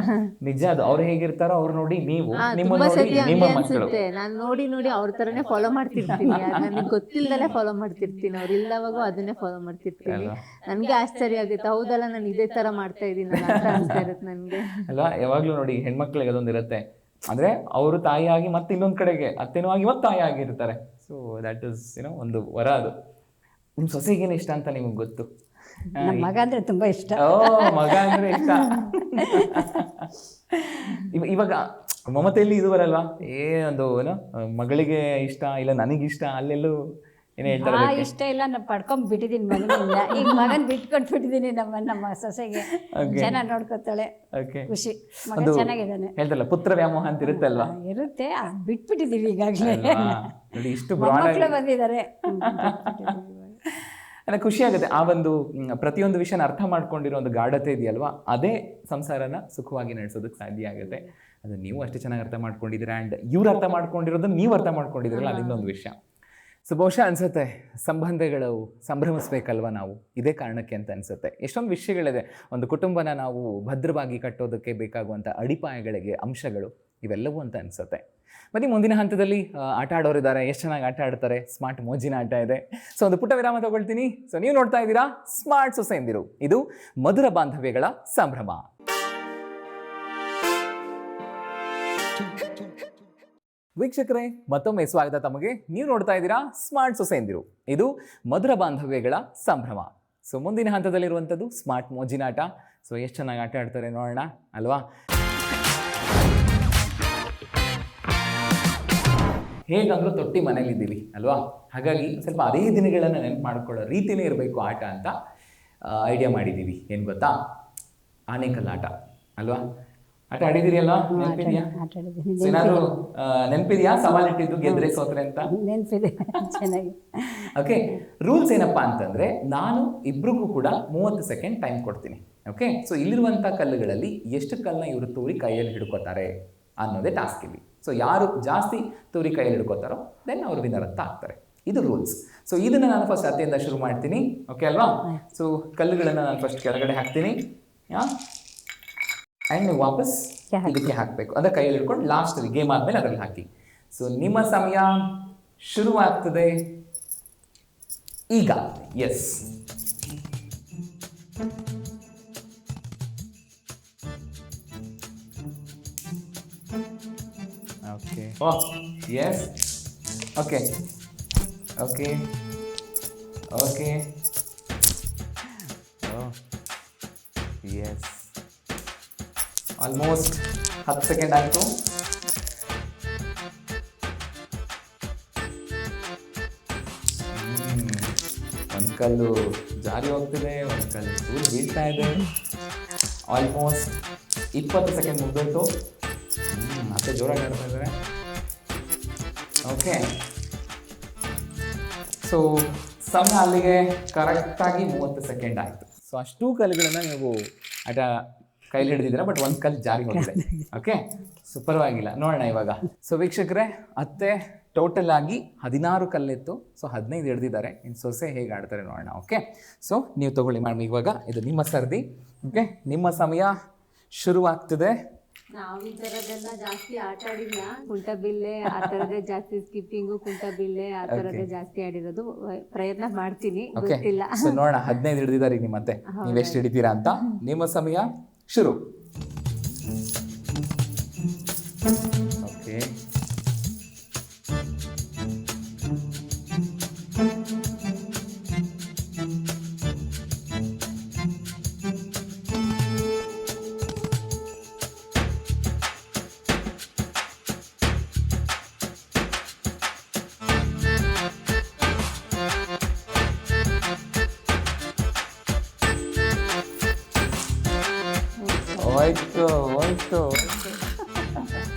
ನಿಜ, ಅದು ಅವ್ರು ಹೇಗಿರ್ತಾರೋ ಅವ್ರು ನೋಡಿ ನೀವು ತುಂಬಾ ಸತಿ ಹಂಗೆ ಅನ್ಸುತ್ತೆ. ನಾನು ನೋಡಿ ಅವ್ರ ತರನೇ ಫಾಲೋ ಮಾಡ್ತಿರ್ತೀನಿ, ನನಗೆ ಗೊತ್ತಿಲ್ಲದಲ್ಲೇ ಫಾಲೋ ಮಾಡ್ತಿರ್ತೀನಿ. ಅವ್ರು ಇಲ್ಲವಾಗೂ ಅದನ್ನೇ ಫಾಲೋ ಮಾಡ್ತಿರ್ತೀನಿ. ನನಗೆ ಆಶ್ಚರ್ಯ ಆಗುತ್ತೆ, ಹೌದಲ್ಲ ನಾನು ಇದೇ ತರ ಮಾಡ್ತಾ ಇದ್ದೀನಿ ಅಂತ ಅನ್ಸ್ತಾ ಇರುತ್ತೆ ನನಗೆ ಅಲ್ವಾ? ಯಾವಾಗ್ಲೂ ನೋಡಿ ಹೆಣ್ಮಕ್ಳಿಗೆ ಅದೊಂದಿರುತ್ತೆ, ಅಂದ್ರೆ ಅವರು ತಾಯಿಯಾಗಿ ಮತ್ತೆ ಇನ್ನೊಂದ್ ಕಡೆಗೆ ಅತ್ತೆನೂ ಆಗಿ ಮತ್ತೆ ತಾಯಿ ಆಗಿರ್ತಾರೆ. ಸೊ ದಟ್ ಇಸ್ ಒಂದು ವರ. ಅದು ನಿಮ್ ಸೊಸೆಗೇನು ಇಷ್ಟ ಅಂತ ನಿಮ್ಗೆ ಗೊತ್ತು? ನಮ್ಮ ಮಗ ಅಂದ್ರೆ ತುಂಬಾ ಇಷ್ಟ. ಮಗ ಅಂದ್ರೆ ಇಷ್ಟ. ಇವಾಗ ಮಮತೆಯಲ್ಲಿ ಇದು ಬರಲ್ವಾ, ಒಂದು ಮಗಳಿಗೆ ಇಷ್ಟ ಇಲ್ಲ ನನಗಿಷ್ಟ, ಅಲ್ಲೆಲ್ಲೂ ಏನೇ ಹೇಳ್ತಾರೆ ಇಷ್ಟ ಇಲ್ಲ, ನಾನು ಪಡ್ಕೊಂಡ್ ಬಿಟ್ಟಿದ್ದೀನಿ ಮಗನಿಂದ. ಈಗ ಮಗನ್ ಬಿಟ್ಕೊಟ್ಬಿಟ್ಟಿದ್ದೀನಿ ನಮ್ಮ ಸೊಸೆಗೆ. ಚೆನ್ನಾಗಿ ನೋಡ್ಕೊತಾಳೆ, ಖುಷಿ. ಮಗ ಚೆನ್ನಾಗಿದ್ದಾನೆ. ಹೇಳ್ತಾರಲ್ಲ ಪುತ್ರ ವ್ಯಾಮೋಹ ಅಂತ ಇರುತ್ತಲ್ವಾ? ಇರುತ್ತೆ, ಬಿಟ್ಬಿಟ್ಟಿದ್ದೀವಿ ಈಗಾಗಲೇ. ನೋಡಿ ಇಷ್ಟು ಮಕ್ಕಳು ಬಂದಿದ್ದಾರೆ. ನನಗೆ ಖುಷಿ ಆಗುತ್ತೆ ಆ ಒಂದು ಪ್ರತಿಯೊಂದು ವಿಷಯನ ಅರ್ಥ ಮಾಡ್ಕೊಂಡಿರೋ ಒಂದು ಗಾಢತೆ ಇದೆಯಲ್ವಾ, ಅದೇ ಸಂಸಾರನ ಸುಖವಾಗಿ ನಡೆಸೋದಕ್ಕೆ ಸಾಧ್ಯ ಆಗುತ್ತೆ. ಅದು ನೀವು ಅಷ್ಟೇ ಚೆನ್ನಾಗಿ ಅರ್ಥ ಮಾಡ್ಕೊಂಡಿದ್ದೀರಾ, ಆ್ಯಂಡ್ ಇವ್ರು ಅರ್ಥ ಮಾಡ್ಕೊಂಡಿರೋದನ್ನ ನೀವು ಅರ್ಥ ಮಾಡ್ಕೊಂಡಿದ್ದೀರಲ್ಲ, ಅದು ಇನ್ನೊಂದು ವಿಷಯ. ಸೊ ಬಹುಶಃ ಅನ್ಸುತ್ತೆ ಸಂಬಂಧಗಳು ಸಂಭ್ರಮಿಸ್ಬೇಕಲ್ವ ನಾವು, ಇದೇ ಕಾರಣಕ್ಕೆ ಅಂತ ಅನ್ಸುತ್ತೆ. ಎಷ್ಟೊಂದು ವಿಷಯಗಳಿದೆ, ಒಂದು ಕುಟುಂಬನ ನಾವು ಭದ್ರವಾಗಿ ಕಟ್ಟೋದಕ್ಕೆ ಬೇಕಾಗುವಂಥ ಅಡಿಪಾಯಗಳಿಗೆ ಅಂಶಗಳು ಇವೆಲ್ಲವೂ ಅಂತ ಅನ್ಸುತ್ತೆ. ಬನ್ನಿ ಮುಂದಿನ ಹಂತದಲ್ಲಿ ಆಟ ಆಡೋರಿದ್ದಾರೆ, ಎಷ್ಟು ಚೆನ್ನಾಗಿ ಆಟ ಆಡ್ತಾರೆ, ಸ್ಮಾರ್ಟ್ ಮೋಜಿನ ಆಟ ಇದೆ. ಸೊ ಒಂದು ಪುಟ್ಟ ವಿರಾಮ ತಗೊಳ್ತೀನಿ. ಸೊ ನೀವು ನೋಡ್ತಾ ಇದ್ದೀರಾ ಸ್ಮಾರ್ಟ್ ಸೊಸೆಯಂದಿರು, ಇದು ಮಧುರ ಬಾಂಧವ್ಯಗಳ ಸಂಭ್ರಮ. ವೀಕ್ಷಕರೇ, ಮತ್ತೊಮ್ಮೆ ಸ್ವಾಗತ ತಮಗೆ. ನೀವು ನೋಡ್ತಾ ಇದ್ದೀರಾ ಸ್ಮಾರ್ಟ್ ಸೊಸೆಯಂದಿರು, ಇದು ಮಧುರ ಬಾಂಧವ್ಯಗಳ ಸಂಭ್ರಮ. ಸೊ ಮುಂದಿನ ಹಂತದಲ್ಲಿರುವಂಥದ್ದು ಸ್ಮಾರ್ಟ್ ಮೋಜಿನ ಆಟ. ಸೊ ಎಷ್ಟು ಚೆನ್ನಾಗಿ ಆಟ ಆಡ್ತಾರೆ ನೋಡೋಣ ಅಲ್ವಾ. ಹೇಗಂದ್ರೂ ತೊಟ್ಟಿ ಮನೇಲಿದ್ದೀವಿ ಅಲ್ವಾ, ಹಾಗಾಗಿ ಸ್ವಲ್ಪ ಅದೇ ದಿನಗಳನ್ನು ನೆನಪು ಮಾಡ್ಕೊಳ್ಳೋ ರೀತಿಯೇ ಇರಬೇಕು ಆಟ ಅಂತ ಐಡಿಯಾ ಮಾಡಿದ್ದೀವಿ. ಏನು ಗೊತ್ತಾ, ಆನೆಕಲ್ಲು ಆಟ ಅಲ್ವಾ. ಆಟ ಆಡಿದಿರಿ ಅಲ್ವಾ, ನೆನಪಿದೆಯಾ? ಏನಾದ್ರು ನೆನಪಿದೆಯಾ ಸವಾಲಿಟ್ಟಿದ್ದು ಗೆದ್ರೆ ಸೋತ್ರೆ ಅಂತ? ನೆನಪಿದೆ ಚೆನ್ನಾಗಿ. ಓಕೆ, ರೂಲ್ಸ್ ಏನಪ್ಪಾ ಅಂತಂದ್ರೆ, ನಾನು ಇಬ್ರಿಗೂ ಕೂಡ 30 ಸೆಕೆಂಡ್ ಟೈಮ್ ಕೊಡ್ತೀನಿ. ಓಕೆ, ಸೊ ಇಲ್ಲಿರುವಂಥ ಕಲ್ಲುಗಳಲ್ಲಿ ಎಷ್ಟು ಕಲ್ಲನ್ನ ಇವರು ತೂರಿ ಕೈಯಲ್ಲಿ ಹಿಡ್ಕೋತಾರೆ ಅನ್ನೋದೇ ಟಾಸ್ಕ್ ಇಲ್ಲಿ. ಸೊ ಯಾರು ಜಾಸ್ತಿ ತೂರಿ ಕೈಯಲ್ಲಿ ಹಿಡ್ಕೋತಾರೋ ದೆನ್ ಅವರು ವಿನ್ನರ್ ಅಂತ ಆಗ್ತಾರೆ. ಇದು ರೂಲ್ಸ್. ಸೊ ಇದನ್ನು ನಾನು ಫಸ್ಟ್ ಹತ್ತಿಯಿಂದ ಶುರು ಮಾಡ್ತೀನಿ. ಓಕೆ ಅಲ್ವಾ. ಸೊ ಕಲ್ಲುಗಳನ್ನು ನಾನು ಫಸ್ಟ್ ಕೆಳಗಡೆ ಹಾಕ್ತೀನಿ, ಆ್ಯಂಡ್ ನೀವು ವಾಪಸ್ ಇದಕ್ಕೆ ಹಾಕಬೇಕು. ಅಂದರೆ ಕೈಯಲ್ಲಿ ಹಿಡ್ಕೊಂಡು ಲಾಸ್ಟಲ್ಲಿ ಗೇಮ್ ಆದಮೇಲೆ ಅದರಲ್ಲಿ ಹಾಕಿ. ಸೊ ನಿಮ್ಮ ಸಮಯ ಶುರುವಾಗ್ತದೆ ಈಗ. Yes, okay. Oh yes, okay okay okay. Yes, almost 10 second ಆಯಿತು. ಒಂದು ಕಲ್ಲು ಜಾರಿ ಹೋಗ್ತಿದೆ, ಒಂದು ಕಲ್ಲು ದೂರ ಬೀಳ್ತಾ ಇದೆ. ಆಲ್ಮೋಸ್ಟ್ 20 ಸೆಕೆಂಡ್ ಮುಗಿದೋಯ್ತು. ಮತ್ತೆ ಜೋರಾಗಿ ಆಡ್ತಾ ಇದ್ದಾರೆ. ಓಕೆ, ಸೊ ಸಮಯ ಅಲ್ಲಿಗೆ ಕರೆಕ್ಟಾಗಿ 30 ಸೆಕೆಂಡ್ ಆಯಿತು. ಸೊ ಅಷ್ಟೂ ಕಲ್ಲುಗಳನ್ನು ನೀವು ಆಟ ಕೈಲಿ ಹಿಡಿದಿದ್ದೀರಾ, ಬಟ್ ಒಂದು ಕಲ್ಲು ಜಾರಿ ಹೋಗಿದೆ. ಓಕೆ, ಸೊ ಪರವಾಗಿಲ್ಲ, ನೋಡೋಣ ಇವಾಗ. ಸೊ ವೀಕ್ಷಕರೇ, ಅತ್ತೆ ಟೋಟಲ್ ಆಗಿ 16 ಕಲ್ಲಿತ್ತು. ಸೊ 15 ಹಿಡಿದಿದ್ದಾರೆ. ಇನ್ನು ಸೊಸೆ ಹೇಗೆ ಆಡ್ತಾರೆ ನೋಡೋಣ. ಓಕೆ, ಸೊ ನೀವು ತಗೊಳ್ಳಿ ಮ್ಯಾಮ್, ಇವಾಗ ಇದು ನಿಮ್ಮ ಸರ್ದಿ. ಓಕೆ, ನಿಮ್ಮ ಸಮಯ ಶುರುವಾಗ್ತದೆ. ನಾವು ಈ ಥರದ್ದೆಲ್ಲ ಜಾಸ್ತಿ ಆಟ ಆಡಿಲ್ಲ. ಕುಂಟಬಿಲ್ಲೆ ಆ ಥರದ್ದೇ ಜಾಸ್ತಿ, ಸ್ಕಿಪ್ಪಿಂಗು, ಕುಂಟಬಿಲ್ಲೆ ಆ ಥರದ್ದೇ ಜಾಸ್ತಿ ಆಡಿರೋದು. ಪ್ರಯತ್ನ ಮಾಡ್ತೀನಿ, ಗೊತ್ತಿಲ್ಲ. ಸೊ ನೋಡೋಣ, 15 ಹಿಡಿದಿದ್ದಾರೆ ಈಗ ನಿಮ್ಮತ್ತೆ, ನೀವೆಷ್ಟು ಹಿಡಿತೀರಾ ಅಂತ. ನಿಮ್ಮ ಸಮಯ ಶುರು. ಓಕೆ, ಹೋಯ್ತು.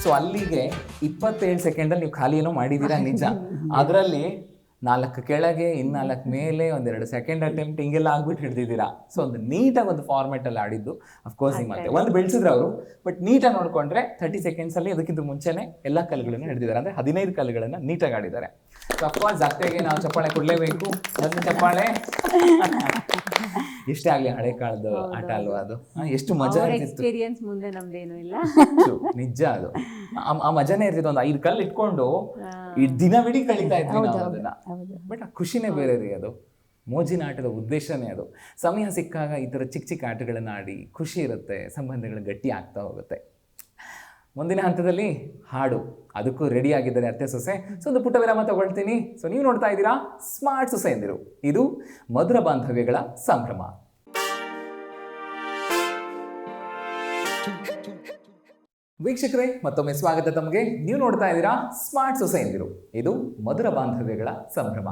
ಸೊ ಅಲ್ಲಿಗೆ 27 ಸೆಕೆಂಡಲ್ಲಿ ನೀವು ಖಾಲಿ ಏನೋ ಮಾಡಿದ್ದೀರಾ ನಿಜ. ಅದರಲ್ಲಿ 4 ಕೆಳಗೆ, 4 ಮೇಲೆ, 1-2 ಸೆಕೆಂಡ್ ಅಟೆಂಪ್ಟ್ ಹಿಂಗೆಲ್ಲ ಆಗ್ಬಿಟ್ಟು ಹಿಡಿದಿದ್ದೀರಾ. ಸೊ ಒಂದು ನೀಟಾಗಿ ಒಂದು ಫಾರ್ಮೆಟಲ್ಲಿ ಆಡಿದ್ದು. ಅಫ್ಕೋರ್ಸ್ ನಿಮ್ಮ ಮತ್ತೆ ಒಂದು ಬೆಳೆಸಿದ್ರು ಅವರು, ಬಟ್ ನೀಟಾಗಿ ನೋಡಿಕೊಂಡ್ರೆ 30 ಸೆಕೆಂಡ್ಸಲ್ಲಿ ಅದಕ್ಕಿಂತ ಮುಂಚೆನೇ ಎಲ್ಲ ಕಲ್ಲುಗಳನ್ನು ಹಿಡಿದಿದ್ದಾರೆ. ಅಂದರೆ 15 ಕಲ್ಲುಗಳನ್ನು ನೀಟಾಗಿ ಆಡಿದ್ದಾರೆ. ಸೊ ಅಫ್ಕೋರ್ಸ್ ಅತ್ತೆಗೆ ನಾವು ಚಪ್ಪಾಳೆ ಕೊಡಲೇಬೇಕು. ಒಂದು ಚಪ್ಪಾಳೆ. ಎಷ್ಟೇ ಆಗಲಿ ಹಳೆ ಕಾಲದ ಆಟ ಅಲ್ವಾ ಅದು, ಎಷ್ಟು ಮಜಾ ಇರ್ತಿತ್ತು. ಎಕ್ಸ್ಪೀರಿಯನ್ಸ್ ಮುಂದೆ ನಮ್ದೇನು ಇಲ್ಲ, ನಿಜ. ಅದು ಆ ಮಜಾನೇ ಇರ್ತಿತ್ತು. ಒಂದು 5 ಕಲ್ಲು ಇಟ್ಕೊಂಡು ದಿನವಿಡೀ ಕಳೀತಾ ಇದ್ವಿ ನಾವು ಅದನ್ನ. ಬಟ್ ಆ ಖುಷಿನೇ ಬೇರೆ ರೀ. ಅದು ಮೋಜಿನ ಆಟದ ಉದ್ದೇಶನೇ ಅದು. ಸಮಯ ಸಿಕ್ಕಾಗ ಈ ಥರ ಚಿಕ್ಕ ಚಿಕ್ಕ ಆಟಗಳನ್ನು ಆಡಿ ಖುಷಿ ಇರುತ್ತೆ, ಸಂಬಂಧಗಳು ಗಟ್ಟಿ ಆಗ್ತಾ ಹೋಗುತ್ತೆ. ಮುಂದಿನ ಹಂತದಲ್ಲಿ ಹಾಡು, ಅದಕ್ಕೂ ರೆಡಿ ಆಗಿದ್ದಾರೆ ಅತ್ತೆ ಸೊಸೆ. ಸೊ ಒಂದು ಪುಟ್ಟ ವಿರಾಮ ತಗೊಳ್ತೀನಿ. ಸೊ ನೀವು ನೋಡ್ತಾ ಇದ್ದೀರಾ ಸ್ಮಾರ್ಟ್ ಸೊಸೆಯಂದಿರು, ಇದು ಮಧುರ ಬಾಂಧವ್ಯಗಳ ಸಂಭ್ರಮ. ವೀಕ್ಷಕರೇ, ಮತ್ತೊಮ್ಮೆ ಸ್ವಾಗತ ತಮಗೆ. ನೀವು ನೋಡ್ತಾ ಇದ್ದೀರಾ ಸ್ಮಾರ್ಟ್ ಸೊಸೆಯಂದಿರು, ಇದು ಮಧುರ ಬಾಂಧವ್ಯಗಳ ಸಂಭ್ರಮ.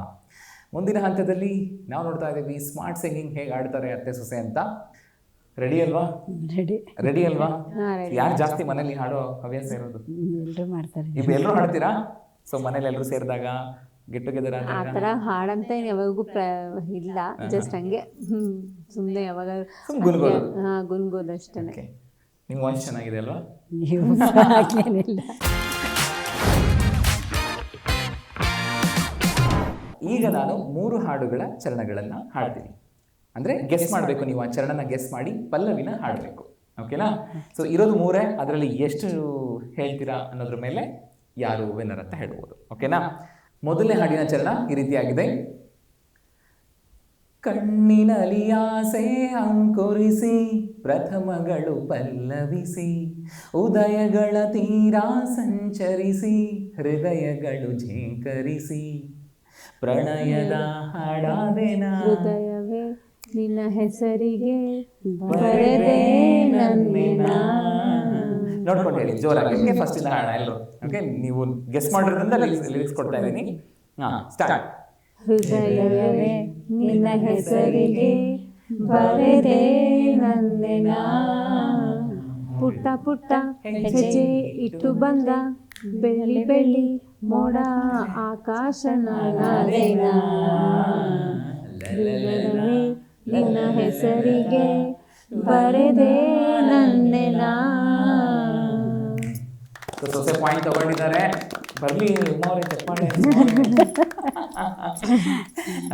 ಮುಂದಿನ ಹಂತದಲ್ಲಿ ನಾವು ನೋಡ್ತಾ ಇದ್ದೀವಿ ಸ್ಮಾರ್ಟ್ ಸಿಂಗಿಂಗ್ ಹೇಗೆ ಆಡ್ತಾರೆ ಅತ್ತೆ ಸೊಸೆ ಅಂತ. ರೆಡಿ ಅಲ್ವಾ? ರೆಡಿ ಅಲ್ವಾ? ಯಾರು ಜಾಸ್ತಿ ಮನೇಲಿ ಹಾಡೋ ಹವ್ಯಾಸ ಇರೋದು? ಎಲ್ಲರೂ ಮಾಡ್ತಾರೆ. ಎಲ್ಲರೂ ಹಾಡ್ತೀರಾ? ಸೊ ಮನೇಲಿ ಎಲ್ಲರೂ ಸೇರಿದಾಗ ಗೆಟ್ ಟುಗೆದರ್ ಆ ಥರ ಹಾಡಂತ ಏನ್ ಯಾವಾಗೂ ಇಲ್ಲ, ಜಸ್ಟ್ ಹಂಗೆ ಸುಮ್ಮನೆ ಯಾವಾಗ ಗುನ್ಗೋದು. ಹಾಂ ಗುನ್ಗೋದಷ್ಟೇ. ಓಕೆ, ನಿಮ್ಮ ವಾಯ್ಸ್ ಚೆನ್ನಾಗಿದೆ ಅಲ್ವಾ? ನೀವು ಹಾಗೇನಿಲ್ಲ. ಈಗ ನಾನು 3 ಹಾಡುಗಳ ಚರಣಗಳನ್ನು ಹಾಡ್ತೀನಿ. ಅಂದರೆ ಗೆಸ್ ಮಾಡಬೇಕು, ನೀವು ಆ ಚರಣನ ಗೆಸ್ ಮಾಡಿ ಪಲ್ಲವಿನ ಹಾಡಬೇಕು. ಓಕೆನಾ? ಸೊ ಇರೋದು 3, ಅದರಲ್ಲಿ ಎಷ್ಟು ಹೇಳ್ತೀರಾ ಅನ್ನೋದ್ರ ಮೇಲೆ ಯಾರು ವಿನ್ನರ್ ಅಂತ ಹೇಳ್ಬೋದು. ಓಕೆನಾ? ಮೊದಲನೇ ಹಾಡಿನ ಚರಣ ಈ ರೀತಿಯಾಗಿದೆ. ಕಣ್ಣಿನಲ್ಲಿ ಆಸೆ ಅಂಕುರಿಸಿ ಪ್ರಥಮಗಳು ಪಲ್ಲವಿಸಿ, ಉದಯಗಳ ತೀರ ಸಂಚರಿಸಿ ಹೃದಯಗಳು ಝೇಂಕರಿಸಿ, ಪ್ರಣಯದ ಹಾಡಾದೆನಾ ಹೃದಯವೇ ನಿನ್ನ ಹೆಸರಿಗೆ ಬರೆದೆ ನನ್ನೆನ. ನೋಡ್ಕೊಂಡು ಹೇಳಿ ಜೋರಾಗಿ. ಓಕೆ, ಫಸ್ಟ್ ಇಂದ ಹಾಡ ಎಲ್ಲರೂ. ಓಕೆ, ನೀವು ಗೆಸ್ ಮಾಡಿರೋದ್ರಿಂದ ಲಿರಿಕ್ಸ್ ಕೊಡ್ತಾ ಇದ್ದೀನಿ. ಸ್ಟಾರ್ಟ್. ಹೃದಯವೇ ನಿನ್ನ ಹೆಸರಿಗೆ ಬರೆದೆ ನನ್ನೆನ, ಪುಟ್ಟ ಪುಟ್ಟ ಹೆಜ್ಜೆ ಇಟ್ಟು ಬಂದ ಬೆಳ್ಳಿ ಬೆಳ್ಳಿ ಮೋಡ ಆಕಾಶ ನಾನಾದೇನ. ಹೃದಯವೇ ನಿನ್ನ ಹೆಸರಿಗೆ ಬರೆದೆ ನನ್ನೆನ. ಸೊಸೆ ಪಾಯಿಂಟ್ ತಗೊಂಡಿದ್ದಾರೆ. ಬರ್ಲಿ ಉಮಾವ್ರೆ ಚಪ್ಪಾಳೆ.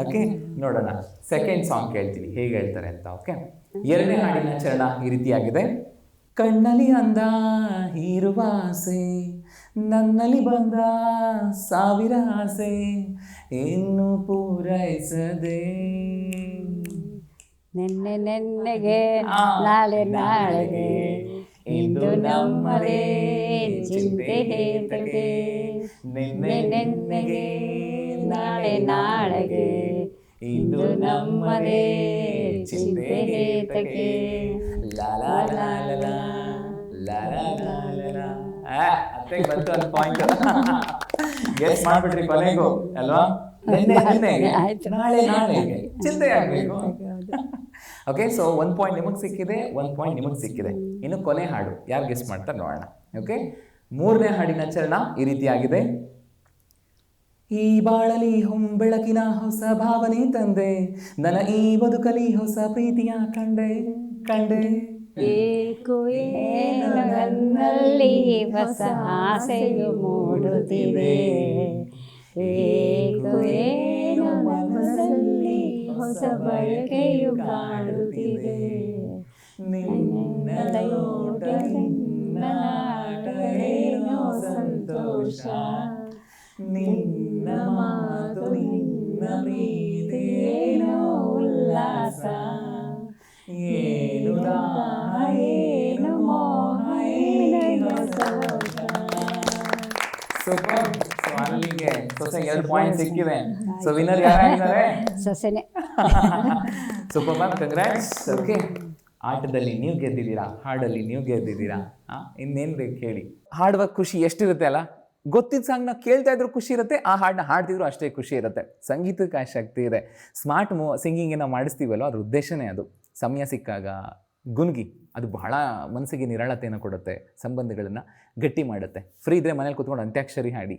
ಓಕೆ, ನೋಡೋಣ. ಸೆಕೆಂಡ್ ಸಾಂಗ್ ಕೇಳ್ತೀನಿ ಹೇಗೆ ಹೇಳ್ತಾರೆ ಅಂತ. ಓಕೆ, ಎರಡನೇ ಹಾಡಿನ ಚರಣ ಈ ರೀತಿಯಾಗಿದೆ. ಕಣ್ಣಲ್ಲಿ ಅಂದ ಹೀರುವ ಆಸೆ, ನನ್ನಲ್ಲಿ ಬಂದ ಸಾವಿರ ಆಸೆ, ಇನ್ನು ಪೂರೈಸದೆ. ನಿನ್ನೆ ನೆನ್ನೆಗೆ ನಾಳೆ ನಾಳೆಗೆ ಇಂದು ನಮ್ಮದೇ ಚಿಂತೆ ಹೇತಕ್ಕೆ, ನಿನ್ನೆ ನೆನ್ನೆಗೆ ನಾಳೆ ನಾಳೆಗೆ ಇಂದು ನಮ್ಮದೇ ಚಿಂತೆ ಹೇತಕ್ಕೆ. ಲಾ ಲಾ ಲಾ ಲಾ ಲಾ ಲಾ ಲಾ ಲಾ. ಅತ್ತೆಗೆ ಬಂತು ಒಂದು ಪಾಯಿಂಟ್. ಗೆಸ್ ಮಾಡ್ಬಿಟ್ರಿ ಕೊನೆಗೂ ಅಲ್ವಾ? ನಿನ್ನೆ ನಿನ್ನೆಗೆ ನಾಳೆ ನಾಳೆಗೆ ಚಿಂತೆ ಆಗ್ಬೇಕು. ಓಕೆ, ಸೊ 1 ಪಾಯಿಂಟ್ ನಿಮಗೆ ಸಿಕ್ಕಿದೆ, 1 ಪಾಯಿಂಟ್ ನಿಮಗೆ ಸಿಕ್ಕಿದೆ. ಇನ್ನು ಕೊನೆ ಹಾಡು ಯಾರು ಗೆಸ್ ಮಾಡ್ತಾರೆ ನೋಡೋಣ. ಓಕೆ, ಮೂರನೇ ಹಾಡಿನ ಚರಣ ಈ ರೀತಿಯಾಗಿದೆ. ಈ ಬಾಳಲಿ ಹೊಂಬೆಳಕಿನ ಹೊಸ ಭಾವನೆ ತಂದೆ, ನನ್ನ ಈ ಬದುಕಲಿ ಹೊಸ ಪ್ರೀತಿಯ ಕಂಡೆ ಕಂಡೆ. ಏಕೋ ಏನು ನನ್ನಲ್ಲಿ ಹೊಸ ಆಸೆಯು ಮೂಡುತ್ತಿದೆ, ಏಕೋ ಏನು ಮನಸ್ಸಲ್ಲಿ ಹೊಸ ಬಯಕೆಯು ಕಾಡುತ್ತಿದೆ. ನಿನ್ನ ನೋಟ ನಿನ್ನ ನಾಟ ಏನೋ ಸಂತೋಷ, ನಿನ್ನ ಮಾತು ನಿನ್ನ ಪ್ರೀತಿ ಏನೋ ಉಲ್ಲಾಸ, ಏನು ದಾಹ ಏನು ಮೋಹ ಏನು ಸಂತೋಷ. ಸೂಪರ್. ಸೊ ಅಲ್ಲಿಗೆ ಸೊಸೆ 2 ಪಾಯಿಂಟ್ ಸಿಕ್ಕಿವೆ. ಸೊ ವಿನ್ನರ್ ಯಾರಾಗಿದ್ದಾರೆ? ಸೊಸೆನೆ. Super ma'am, congrats. ಓಕೆ, ಆಟದಲ್ಲಿ ನೀವು ಗೆದ್ದಿದ್ದೀರಾ, ಹಾಡಲ್ಲಿ ನೀವು ಗೆದ್ದಿದ್ದೀರಾ. ಇನ್ನೇನು ಬೇಕು ಹೇಳಿ. ಹಾಡುವ ಖುಷಿ ಎಷ್ಟಿರುತ್ತೆ ಅಲ್ಲ. ಗೊತ್ತಿದ್ದ ಸಾಂಗ್ನ ಕೇಳ್ತಾ ಇದ್ರು ಖುಷಿ ಇರುತ್ತೆ, ಆ ಹಾಡನ್ನ ಹಾಡ್ತಿದ್ರು ಅಷ್ಟೇ ಖುಷಿ ಇರುತ್ತೆ. ಸಂಗೀತಕ್ಕೆ ಆ ಶಕ್ತಿ ಇದೆ. ಸ್ಮಾರ್ಟ್ ಸಿಂಗಿಂಗ್ ಏನೋ ಮಾಡಿಸ್ತೀವಲ್ಲೋ ಅದ್ರ ಉದ್ದೇಶನೇ ಅದು. ಸಮಯ ಸಿಕ್ಕಾಗ ಗುನ್ಗಿ, ಅದು ಬಹಳ ಮನಸ್ಸಿಗೆ ನಿರಾಳತೆಯನ್ನು ಕೊಡುತ್ತೆ, ಸಂಬಂಧಗಳನ್ನು ಗಟ್ಟಿ ಮಾಡುತ್ತೆ. ಫ್ರೀ ಇದ್ದರೆ ಮನೇಲಿ ಕೂತ್ಕೊಂಡು ಅಂತ್ಯಾಕ್ಷರಿ ಹಾಡಿ.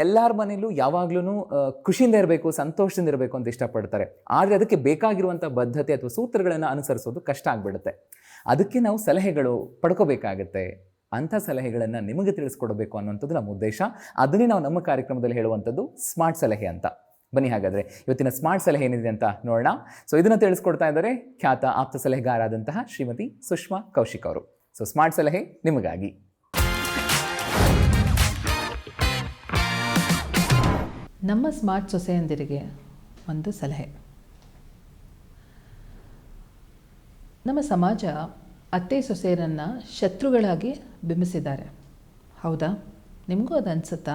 ಎಲ್ಲರ ಮನೇಲೂ ಯಾವಾಗ್ಲೂ ಖುಷಿಯಿಂದ ಇರಬೇಕು, ಸಂತೋಷದಿಂದ ಇರಬೇಕು ಅಂತ ಇಷ್ಟಪಡ್ತಾರೆ. ಆದರೆ ಅದಕ್ಕೆ ಬೇಕಾಗಿರುವಂಥ ಬದ್ಧತೆ ಅಥವಾ ಸೂತ್ರಗಳನ್ನು ಅನುಸರಿಸೋದು ಕಷ್ಟ ಆಗಿಬಿಡುತ್ತೆ. ಅದಕ್ಕೆ ನಾವು ಸಲಹೆಗಳು ಪಡ್ಕೋಬೇಕಾಗತ್ತೆ. ಅಂಥ ಸಲಹೆಗಳನ್ನು ನಿಮಗೆ ತಿಳಿಸ್ಕೊಡ್ಬೇಕು ಅನ್ನೋಂಥದ್ದು ನಮ್ಮ ಉದ್ದೇಶ. ಅದನ್ನೇ ನಾವು ನಮ್ಮ ಕಾರ್ಯಕ್ರಮದಲ್ಲಿ ಹೇಳುವಂಥದ್ದು ಸ್ಮಾರ್ಟ್ ಸಲಹೆ ಅಂತ. ಬನ್ನಿ ಹಾಗಾದರೆ ಇವತ್ತಿನ ಸ್ಮಾರ್ಟ್ ಸಲಹೆ ಏನಿದೆ ಅಂತ ನೋಡೋಣ. ಸೊ ಇದನ್ನು ತಿಳಿಸ್ಕೊಡ್ತಾ ಇದ್ದಾರೆ ಖ್ಯಾತ ಆಪ್ತ ಸಲಹೆಗಾರಾದಂತಹ ಶ್ರೀಮತಿ ಸುಷ್ಮಾ ಕೌಶಿಕ್ ಅವರು. ಸೊ ಸ್ಮಾರ್ಟ್ ಸಲಹೆ ನಿಮಗಾಗಿ. ನಮ್ಮ ಸ್ಮಾರ್ಟ್ ಸೊಸೆಯಂದಿರಿಗೆ ಒಂದು ಸಲಹೆ. ನಮ್ಮ ಸಮಾಜ ಅತ್ತೆ ಸೊಸೆಯರನ್ನು ಶತ್ರುಗಳಾಗಿ ಬಿಂಬಿಸಿದ್ದಾರೆ. ಹೌದಾ? ನಿಮಗೂ ಅದು ಅನಿಸುತ್ತಾ?